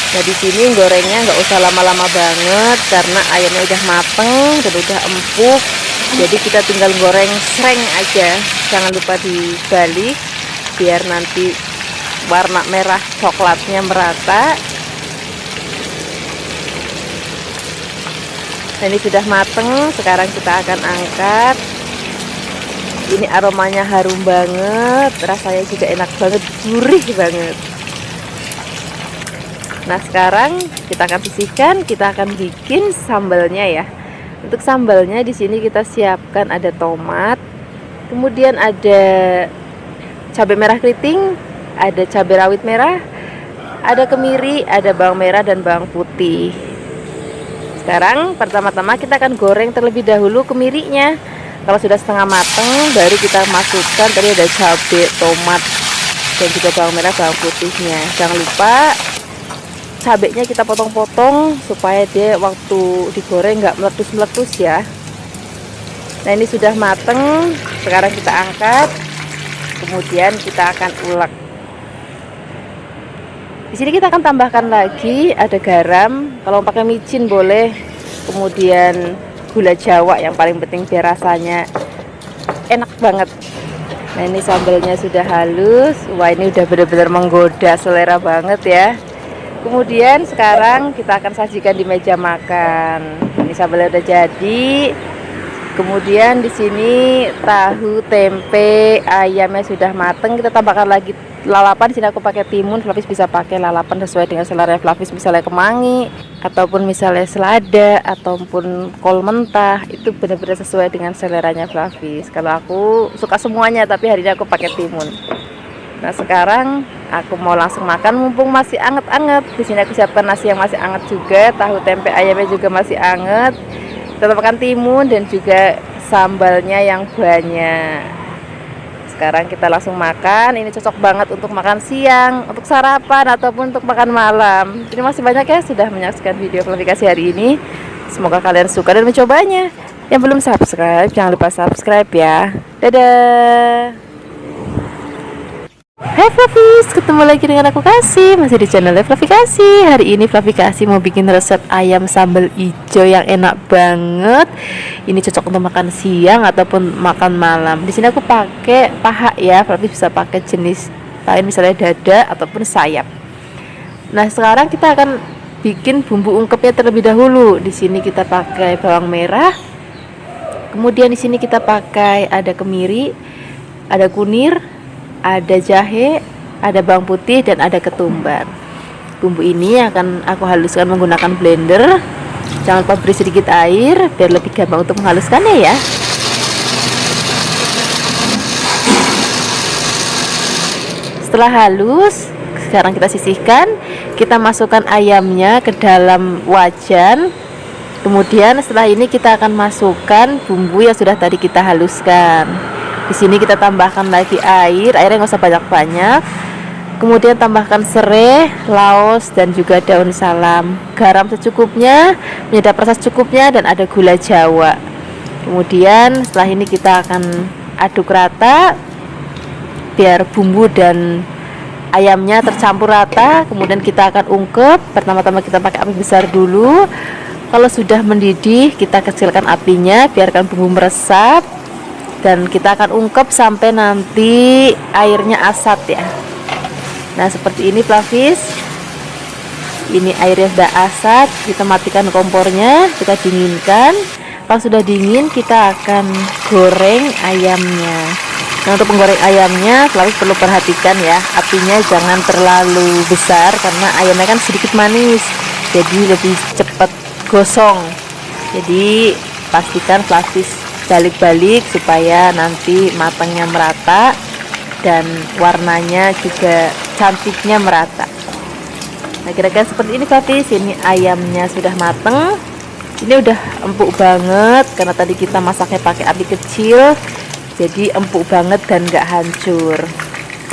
Nah, di sini gorengnya nggak usah lama-lama banget karena ayamnya udah mateng dan udah empuk. Jadi kita tinggal goreng sereng aja. Jangan lupa dibalik biar nanti warna merah coklatnya merata. Nah, ini sudah mateng. Sekarang kita akan angkat. Ini aromanya harum banget, rasanya juga enak banget, gurih banget. Nah, sekarang kita akan sisihkan, kita akan bikin sambalnya ya. Untuk sambalnya di sini kita siapkan ada tomat, kemudian ada cabai merah keriting, ada cabai rawit merah, ada kemiri, ada bawang merah dan bawang putih. Sekarang pertama-tama kita akan goreng terlebih dahulu kemirinya. Kalau sudah setengah matang, baru kita masukkan tadi ada cabai, tomat, dan juga bawang merah, bawang putihnya. Jangan lupa cabainya kita potong-potong supaya dia waktu digoreng nggak meletus-meletus ya. Nah, ini sudah matang. Sekarang kita angkat, kemudian kita akan ulek. Di sini kita akan tambahkan lagi ada garam. Kalau pakai micin boleh. Kemudian gula Jawa yang paling penting biar rasanya enak banget. Nah, ini sambalnya sudah halus. Wah, ini udah benar-benar menggoda selera banget ya. Kemudian sekarang kita akan sajikan di meja makan. Ini sambalnya udah jadi. Kemudian di sini tahu, tempe, ayamnya sudah mateng. Kita tambahkan lagi lalapan. Di sini aku pakai timun. Fluffy bisa pakai lalapan sesuai dengan selera Fluffy, misalnya kemangi ataupun misalnya selada ataupun kol mentah. Itu benar-benar sesuai dengan seleranya Fluffy. Kalau aku suka semuanya, tapi hari ini aku pakai timun. Nah, sekarang aku mau langsung makan mumpung masih anget-anget. Di sini aku siapkan nasi yang masih anget juga, tahu, tempe, ayamnya juga masih anget. Kita tambahkan timun dan juga sambalnya yang banyak. Sekarang kita langsung makan. Ini cocok banget untuk makan siang, untuk sarapan ataupun untuk makan malam. Terima kasih banyak ya sudah menyaksikan video Fluffy hari ini. Semoga kalian suka dan mencobanya. Yang belum subscribe, jangan lupa subscribe ya. Dadah. Hai Fluffy, ketemu lagi dengan aku Kasih, masih di channel Fluffy Kasih. Hari ini Fluffy Kasih mau bikin resep ayam sambal hijau yang enak banget. Ini cocok untuk makan siang ataupun makan malam. Di sini aku pakai paha ya, Fluffy bisa pakai jenis lain misalnya dada ataupun sayap. Nah, sekarang kita akan bikin bumbu ungkepnya terlebih dahulu. Di sini kita pakai bawang merah. Kemudian di sini kita pakai ada kemiri, ada kunir, ada jahe, ada bawang putih, dan ada ketumbar. Bumbu ini akan aku haluskan menggunakan blender. Jangan lupa beri sedikit air biar lebih gampang untuk menghaluskannya ya. Setelah halus, sekarang kita sisihkan, kita masukkan ayamnya ke dalam wajan. Kemudian setelah ini kita akan masukkan bumbu yang sudah tadi kita haluskan. Di sini kita tambahkan lagi airnya nggak usah banyak-banyak. Kemudian tambahkan serai, laos, dan juga daun salam. Garam secukupnya, penyedap rasa secukupnya, dan ada gula jawa. Kemudian setelah ini kita akan aduk rata biar bumbu dan ayamnya tercampur rata. Kemudian kita akan ungkep. Pertama-tama kita pakai api besar dulu. Kalau sudah mendidih, kita kecilkan apinya, biarkan bumbu meresap, dan kita akan ungkep sampai nanti airnya asat ya. Nah seperti ini Flavis, ini airnya sudah asat, kita matikan kompornya, kita dinginkan. Kalau sudah dingin kita akan goreng ayamnya. Nah untuk menggoreng ayamnya Flavis perlu perhatikan ya, apinya jangan terlalu besar karena ayamnya kan sedikit manis, jadi lebih cepat gosong. Jadi pastikan Flavis balik-balik supaya nanti matangnya merata dan warnanya juga cantiknya merata. Nah kira-kira seperti ini Flavis. Ini ayamnya sudah mateng, ini udah empuk banget karena tadi kita masaknya pakai api kecil, jadi empuk banget dan gak hancur.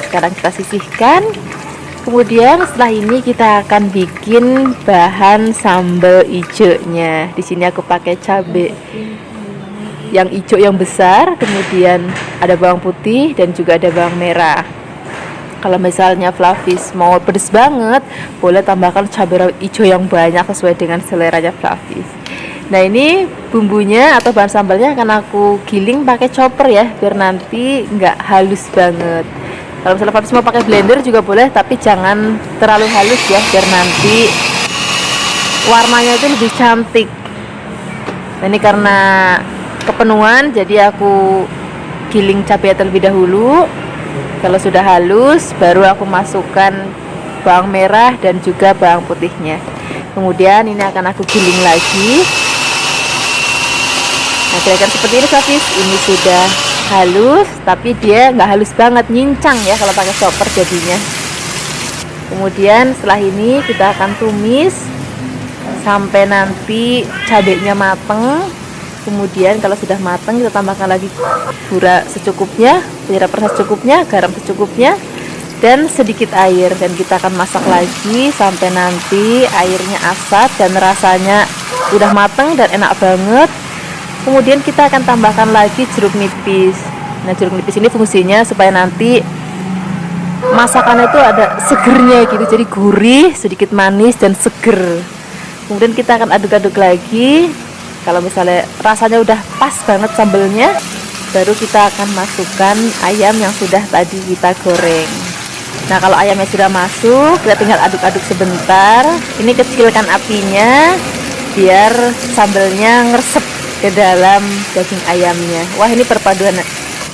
Sekarang kita sisihkan. Kemudian setelah ini kita akan bikin bahan sambal hijaunya. Di sini aku pakai cabai yang hijau yang besar, kemudian ada bawang putih dan juga ada bawang merah. Kalau misalnya Flavis mau pedes banget, boleh tambahkan cabai hijau yang banyak sesuai dengan seleranya Flavis. Nah ini bumbunya atau bahan sambalnya akan aku giling pakai chopper ya, biar nanti nggak halus banget. Kalau misalnya Flavis mau pakai blender juga boleh, tapi jangan terlalu halus ya, biar nanti warnanya itu lebih cantik. Nah ini karena kepenuhan, jadi aku giling cabai terlebih dahulu. Kalau sudah halus, baru aku masukkan bawang merah dan juga bawang putihnya. Kemudian ini akan aku giling lagi. Nah kira-kira seperti ini Flavis. Ini sudah halus, tapi dia nggak halus banget, nyincang ya kalau pakai chopper jadinya. Kemudian setelah ini kita akan tumis sampai nanti cabenya mateng. Kemudian kalau sudah matang kita tambahkan lagi gula secukupnya, penyedap rasa secukupnya, garam secukupnya, dan sedikit air. Dan kita akan masak lagi sampai nanti airnya asat dan rasanya udah matang dan enak banget. Kemudian kita akan tambahkan lagi jeruk nipis. Nah jeruk nipis ini fungsinya supaya nanti masakannya itu ada segernya gitu, jadi gurih, sedikit manis dan seger. Kemudian kita akan aduk-aduk lagi. Kalau misalnya rasanya udah pas banget sambelnya, baru kita akan masukkan ayam yang sudah tadi kita goreng. Nah kalau ayamnya sudah masuk, kita tinggal aduk-aduk sebentar. Ini kecilkan apinya biar sambelnya ngeresep ke dalam daging ayamnya. Wah ini perpaduan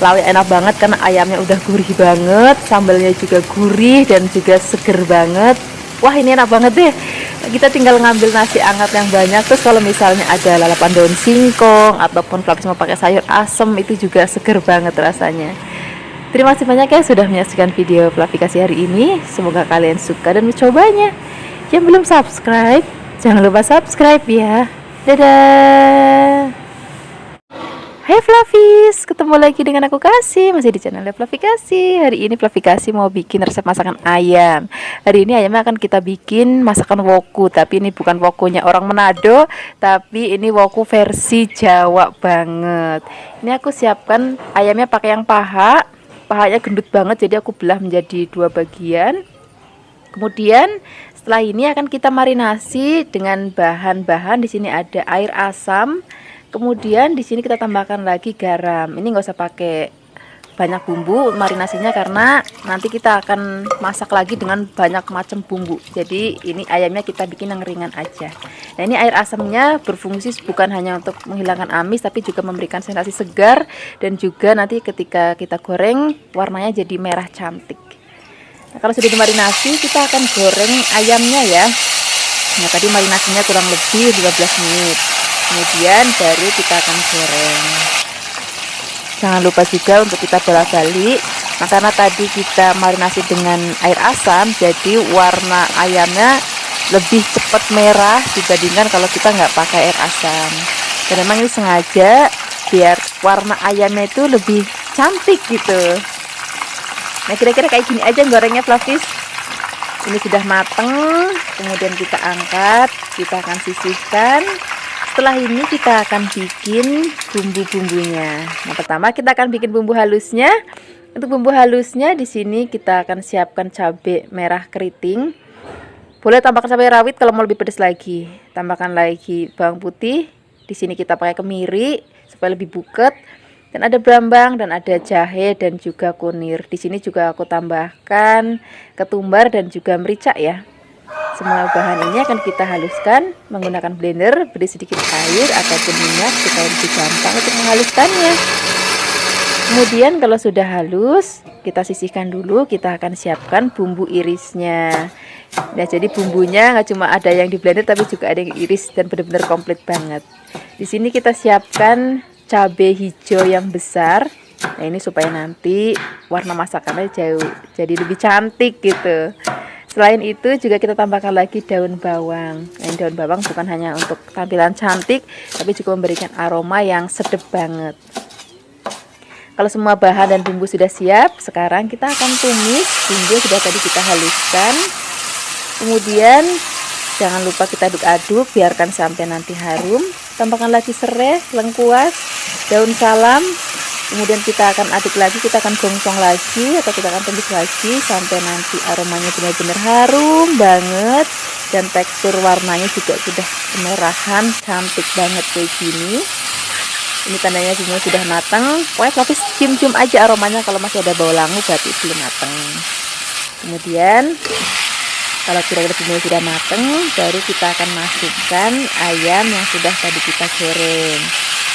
lawak enak banget karena ayamnya udah gurih banget, sambelnya juga gurih dan juga seger banget. Wah ini enak banget deh. Kita tinggal ngambil nasi hangat yang banyak. Terus kalau misalnya ada lalapan daun singkong ataupun Flavis mau pakai sayur asem, itu juga seger banget rasanya. Terima kasih banyak ya sudah menyaksikan video Flavikasi hari ini. Semoga kalian suka dan mencobanya. Yang belum subscribe, jangan lupa subscribe ya. Dadah. Hai Flavis, ketemu lagi dengan aku Kasih, masih di channel Flavikasi. Hari ini Flavikasi mau bikin resep masakan ayam. Hari ini ayamnya akan kita bikin masakan woku, tapi ini bukan wokunya orang Manado, tapi ini woku versi Jawa banget. Ini aku siapkan ayamnya pakai yang pahanya gendut banget, jadi aku belah menjadi 2 bagian. Kemudian setelah ini akan kita marinasi dengan bahan-bahan. Di sini ada air asam. Kemudian di sini kita tambahkan lagi garam. Ini nggak usah pakai banyak bumbu marinasinya karena nanti kita akan masak lagi dengan banyak macam bumbu. Jadi ini ayamnya kita bikin yang ringan aja. Nah ini air asamnya berfungsi bukan hanya untuk menghilangkan amis, tapi juga memberikan sensasi segar dan juga nanti ketika kita goreng warnanya jadi merah cantik. Nah, kalau sudah dimarinasi kita akan goreng ayamnya ya. Nah tadi marinasinya kurang lebih 15 menit. Kemudian baru kita akan goreng. Jangan lupa juga untuk kita bolak-balik Nah, karena tadi kita marinasi dengan air asam, jadi warna ayamnya lebih cepat merah dibandingkan kalau kita nggak pakai air asam. Dan memang ini sengaja biar warna ayamnya itu lebih cantik gitu. Nah, kira-kira kayak gini aja gorengnya Flavis. Ini sudah mateng, kemudian kita angkat, kita akan sisihkan. Setelah ini kita akan bikin bumbu-bumbunya. Nah, pertama kita akan bikin bumbu halusnya. Untuk bumbu halusnya di sini kita akan siapkan cabai merah keriting. Boleh tambahkan cabai rawit kalau mau lebih pedas lagi. Tambahkan lagi bawang putih. Di sini kita pakai kemiri supaya lebih buket. Dan ada brambang dan ada jahe dan juga kunir. Di sini juga aku tambahkan ketumbar dan juga merica ya. Semua bahan ini akan kita haluskan menggunakan blender, beri sedikit air ataupun minyak supaya lebih gampang untuk menghaluskannya. Kemudian kalau sudah halus, kita sisihkan dulu, kita akan siapkan bumbu irisnya. Nah, jadi bumbunya nggak cuma ada yang di blender tapi juga ada yang iris dan benar-benar komplit banget. Di sini kita siapkan cabai hijau yang besar. Nah, ini supaya nanti warna masakannya jadi lebih cantik gitu. Selain itu juga kita tambahkan lagi daun bawang. Nah, daun bawang bukan hanya untuk tampilan cantik, tapi juga memberikan aroma yang sedap banget. Kalau semua bahan dan bumbu sudah siap, sekarang kita akan tumis bumbu yang sudah tadi kita haluskan. Kemudian jangan lupa kita aduk-aduk, biarkan sampai nanti harum. Tambahkan lagi serai, lengkuas, daun salam. Kemudian kita akan aduk lagi, kita akan gongsong lagi atau kita akan tumis lagi sampai nanti aromanya benar-benar harum banget dan tekstur warnanya juga sudah kemerahan, cantik banget kayak gini. Ini tandanya semua sudah matang. Pokoknya Flavis cium-cium aja aromanya, kalau masih ada bau langu berarti belum matang. Kemudian kalau kira-kira bumbunya sudah matang, baru kita akan masukkan ayam yang sudah tadi kita goreng.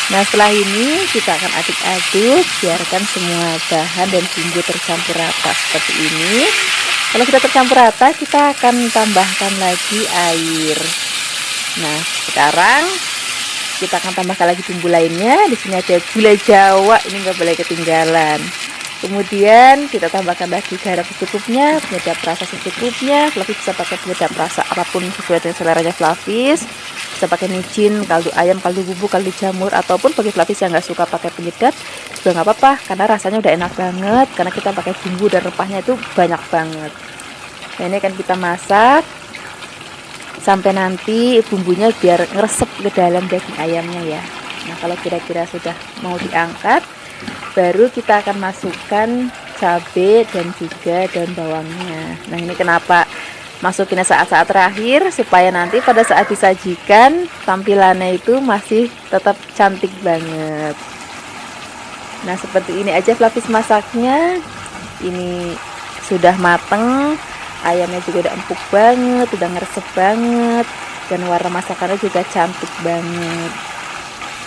Nah, setelah ini kita akan aduk-aduk, biarkan semua bahan dan bumbu tercampur rata seperti ini. Kalau sudah tercampur rata, kita akan tambahkan lagi air. Nah, sekarang kita akan tambahkan lagi bumbu lainnya. Di sini ada gula Jawa, ini nggak boleh ketinggalan. Kemudian kita tambahkan lagi garam secukupnya, penyedap rasa secukupnya. Flavis bisa pakai penyedap rasa apapun sesuai dengan seleranya Flavis. Bisa pakai micin, kaldu ayam, kaldu bubuk, kaldu jamur, ataupun bagi Flavis yang nggak suka pakai penyedap juga nggak apa-apa, karena rasanya udah enak banget. Karena kita pakai bumbu dan rempahnya itu banyak banget. Nah, ini akan kita masak sampai nanti bumbunya biar ngeresep ke dalam daging ayamnya ya. Nah, kalau kira-kira sudah mau diangkat, baru kita akan masukkan cabai dan juga daun bawangnya. Nah, ini kenapa masukinnya saat-saat terakhir, supaya nanti pada saat disajikan tampilannya itu masih tetap cantik banget. Nah, seperti ini aja Flavis masaknya. Ini sudah mateng, ayamnya juga udah empuk banget, udah ngeresep banget, dan warna masakannya juga cantik banget.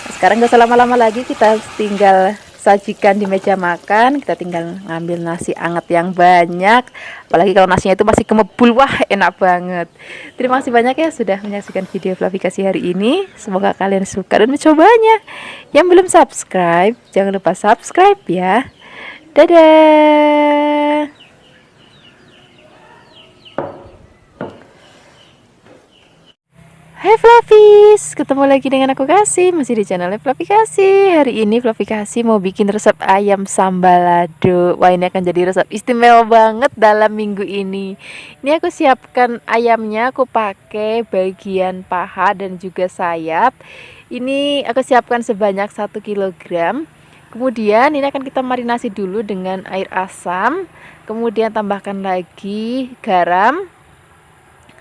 Nah, sekarang gak usah lama-lama lagi, kita tinggal sajikan di meja makan. Kita tinggal ngambil nasi anget yang banyak, apalagi kalau nasinya itu masih kemebul, wah enak banget. Terima kasih banyak ya sudah menyaksikan video Flavikasi hari ini. Semoga kalian suka dan mencobanya. Yang belum subscribe, jangan lupa subscribe ya. Dadah. Hai Flavis, ketemu lagi dengan aku Kasih, masih di channel Flavikasi. Hari ini Flavikasi mau bikin resep ayam sambal lado. Wah, ini akan jadi resep istimewa banget dalam minggu ini. Ini aku siapkan ayamnya, aku pakai bagian paha dan juga sayap. Ini aku siapkan sebanyak 1 kg. Kemudian ini akan kita marinasi dulu dengan air asam. Kemudian tambahkan lagi garam.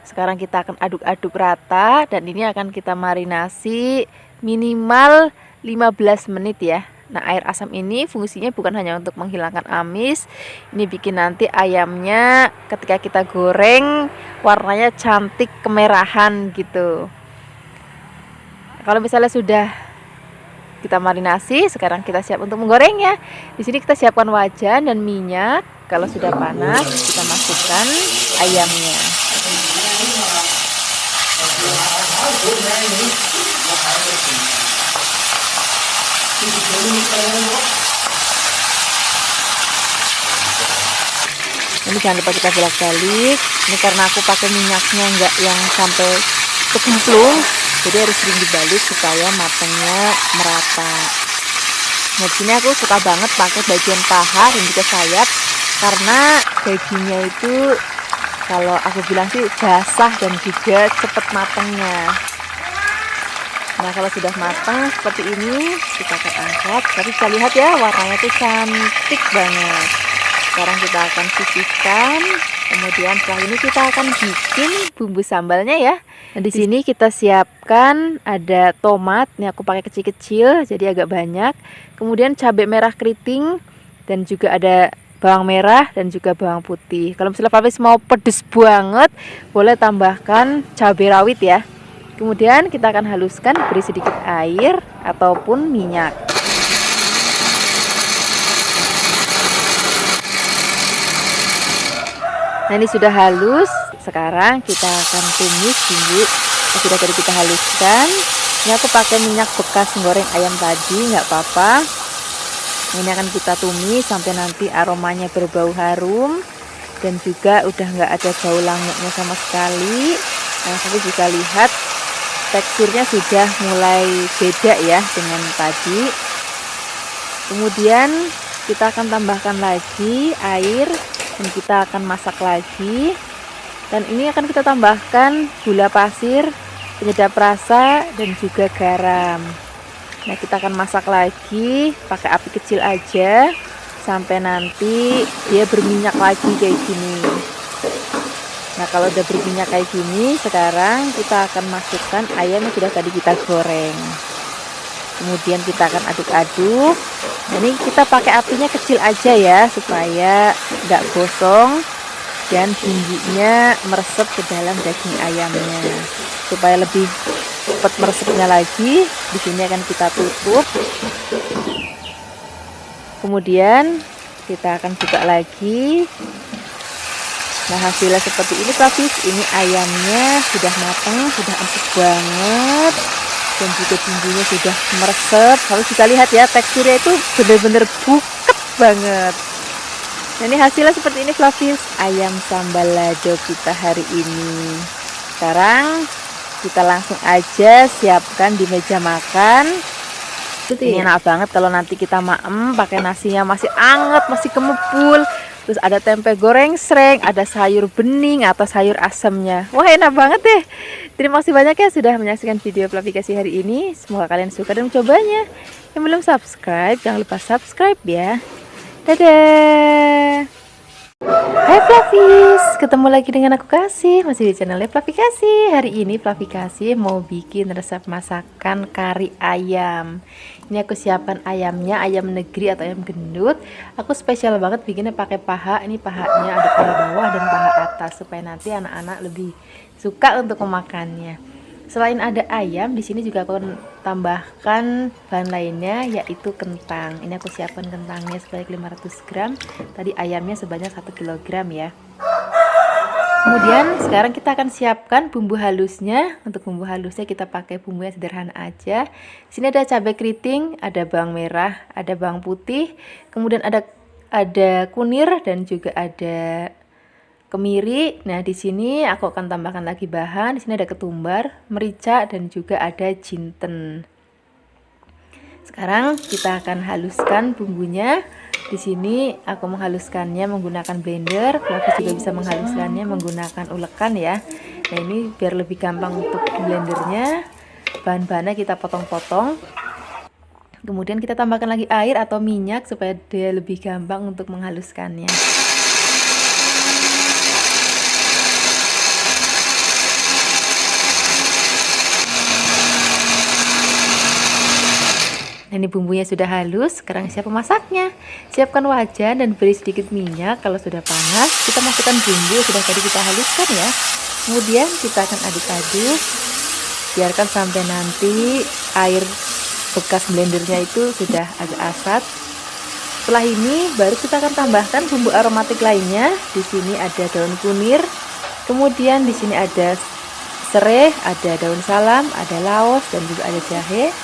Sekarang kita akan aduk-aduk rata, dan ini akan kita marinasi minimal 15 menit ya. Nah, air asam ini fungsinya bukan hanya untuk menghilangkan amis, ini bikin nanti ayamnya ketika kita goreng warnanya cantik kemerahan gitu. Kalau misalnya sudah kita marinasi, sekarang kita siap untuk menggorengnya. Di sini kita siapkan wajan dan minyak. Kalau sudah panas, kita masukkan ayamnya. Ini jangan lupa kita bolak-balik. Ini karena aku pakai minyaknya nggak yang sampai kecemplung, jadi harus sering dibalik supaya matangnya merata. Nah, di sini aku suka banget pakai bagian paha dan juga sayap karena dagingnya itu kalau aku bilang sih basah dan juga cepet matangnya. Nah, kalau sudah matang seperti ini kita akan angkat. Tapi bisa lihat ya, warnanya tuh cantik banget. Sekarang kita akan sisihkan. Kemudian setelah ini kita akan bikin bumbu sambalnya ya. Nah, di sini kita siapkan ada tomat. Ini aku pakai kecil-kecil jadi agak banyak. Kemudian cabai merah keriting dan juga ada bawang merah dan juga bawang putih. Kalau misalnya Flavis mau pedes banget, boleh tambahkan cabai rawit ya. Kemudian kita akan haluskan, beri sedikit air ataupun minyak. Nah, ini sudah halus. Sekarang kita akan tumis bumbu yang sudah tadi kita haluskan. Ini aku pakai minyak bekas goreng ayam tadi, nggak apa-apa. Ini akan kita tumis sampai nanti aromanya berbau harum dan juga udah nggak ada bau langitnya sama sekali. Nah, nanti bisa lihat teksturnya sudah mulai beda ya dengan tadi. Kemudian kita akan tambahkan lagi air dan kita akan masak lagi. Dan ini akan kita tambahkan gula pasir, penyedap rasa dan juga garam. Nah, kita akan masak lagi pakai api kecil aja sampai nanti dia berminyak lagi kayak gini. Nah, kalau udah berminyak kayak gini, sekarang kita akan masukkan ayam yang sudah tadi kita goreng. Kemudian kita akan aduk-aduk. Nah, ini kita pakai apinya kecil aja ya supaya nggak gosong dan bumbunya meresap ke dalam daging ayamnya. Supaya lebih cepat meresapnya lagi, di sini akan kita tutup. Kemudian kita akan buka lagi. Nah, hasilnya seperti ini Flavis. Ini ayamnya sudah matang, sudah empuk banget dan juga bumbunya sudah meresap. Kalau bisa lihat ya, teksturnya itu benar-benar buket banget. Nah, ini hasilnya seperti ini Flavis, ayam sambal lado kita hari ini. Sekarang kita langsung aja siapkan di meja makan. Ini enak banget kalau nanti kita maem pakai nasinya masih anget, masih kemepul. Terus ada tempe goreng sreng, ada sayur bening atau sayur asamnya. Wah, enak banget deh. Terima kasih banyak ya sudah menyaksikan video Flavikasi hari ini. Semoga kalian suka dan mencobanya. Yang belum subscribe, jangan lupa subscribe ya. Dadah. Hai Flavis, ketemu lagi dengan aku Kasih, masih di channel Flavikasi. Hari ini Flavikasi mau bikin resep masakan kari ayam. Ini aku siapkan ayamnya, ayam negeri atau ayam gendut. Aku spesial banget bikinnya pakai paha. Ini pahanya ada paha bawah dan paha atas supaya nanti anak-anak lebih suka untuk memakannya. Selain ada ayam, di sini juga aku tambahkan bahan lainnya yaitu kentang. Ini aku siapkan kentangnya sebanyak 500 gram. Tadi ayamnya sebanyak 1 kg ya. Kemudian sekarang kita akan siapkan bumbu halusnya. Untuk bumbu halusnya kita pakai bumbu yang sederhana aja. Di sini ada cabai keriting, ada bawang merah, ada bawang putih, kemudian ada kunir dan juga ada kemiri. Nah, di sini aku akan tambahkan lagi bahan. Di sini ada ketumbar, merica dan juga ada jinten. Sekarang kita akan haluskan bumbunya. Di sini aku menghaluskannya menggunakan blender. Flavis juga bisa menghaluskannya menggunakan ulekan ya. Nah, ini biar lebih gampang untuk blendernya. Bahan-bahannya kita potong-potong. Kemudian kita tambahkan lagi air atau minyak supaya dia lebih gampang untuk menghaluskannya. Nah, ini bumbunya sudah halus. Sekarang siap memasaknya. Siapkan wajan dan beri sedikit minyak. Kalau sudah panas, kita masukkan bumbu yang sudah tadi kita haluskan ya. Kemudian kita akan aduk-aduk. Biarkan sampai nanti air bekas blendernya itu sudah agak asat. Setelah ini baru kita akan tambahkan bumbu aromatik lainnya. Di sini ada daun kunir. Kemudian di sini ada serai, ada daun salam, ada laos dan juga ada jahe.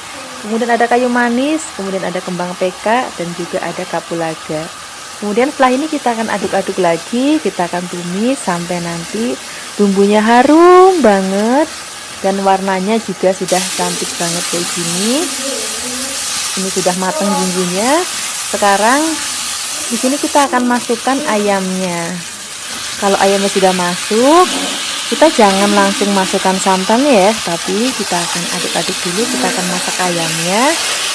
Kemudian ada kayu manis, kemudian ada kembang peka dan juga ada kapulaga. Kemudian setelah ini kita akan aduk-aduk lagi, kita akan tumis sampai nanti bumbunya harum banget dan warnanya juga sudah cantik banget kayak gini. Ini sudah matang bumbunya. Sekarang di sini kita akan masukkan ayamnya. Kalau ayamnya sudah masuk, kita jangan langsung masukkan santannya ya, tapi kita akan aduk-aduk dulu, kita akan masak ayamnya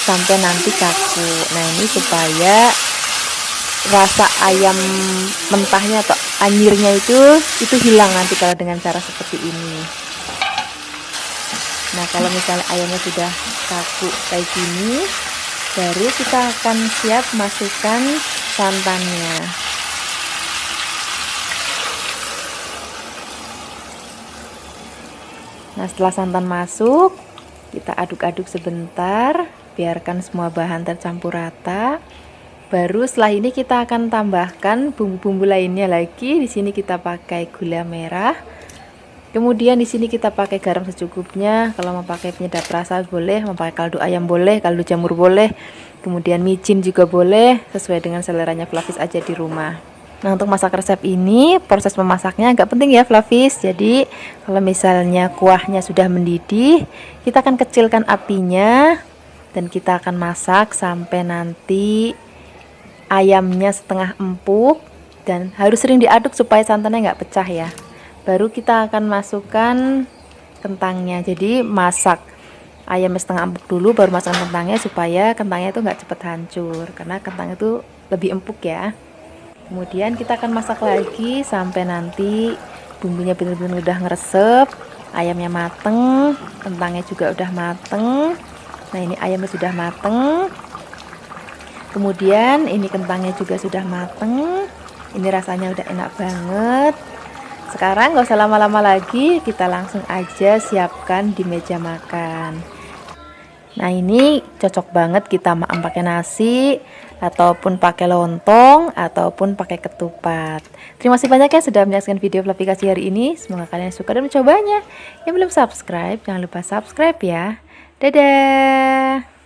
sampai nanti kaku. Nah, ini supaya rasa ayam mentahnya atau anyirnya itu hilang nanti kalau dengan cara seperti ini. Nah, kalau misalnya ayamnya sudah kaku kayak gini, baru kita akan siap masukkan santannya. Nah, setelah santan masuk, kita aduk-aduk sebentar, biarkan semua bahan tercampur rata. Baru setelah ini kita akan tambahkan bumbu-bumbu lainnya lagi. Di sini kita pakai gula merah. Kemudian di sini kita pakai garam secukupnya. Kalau mau pakai penyedap rasa boleh, mau pakai kaldu ayam boleh, kaldu jamur boleh. Kemudian micin juga boleh, sesuai dengan seleranya Flavis aja di rumah. Nah, untuk masak resep ini, proses memasaknya agak penting ya Flavis. Jadi, kalau misalnya kuahnya sudah mendidih, kita akan kecilkan apinya dan kita akan masak sampai nanti ayamnya setengah empuk dan harus sering diaduk supaya santannya nggak pecah ya. Baru kita akan masukkan kentangnya. Jadi, masak ayamnya setengah empuk dulu, baru masukkan kentangnya supaya kentangnya itu nggak cepet hancur karena kentang itu lebih empuk ya. Kemudian kita akan masak lagi sampai nanti bumbunya benar-benar udah ngeresep, ayamnya mateng, kentangnya juga udah mateng. Nah, ini ayamnya sudah mateng. Kemudian ini kentangnya juga sudah mateng. Ini rasanya udah enak banget. Sekarang gak usah lama-lama lagi, kita langsung aja siapkan di meja makan. Nah, ini cocok banget kita makan pakai nasi, ataupun pakai lontong, ataupun pakai ketupat. Terima kasih banyak ya sudah menyaksikan video Flavikasi hari ini. Semoga kalian suka dan mencobanya. Yang belum subscribe, jangan lupa subscribe ya. Dadah!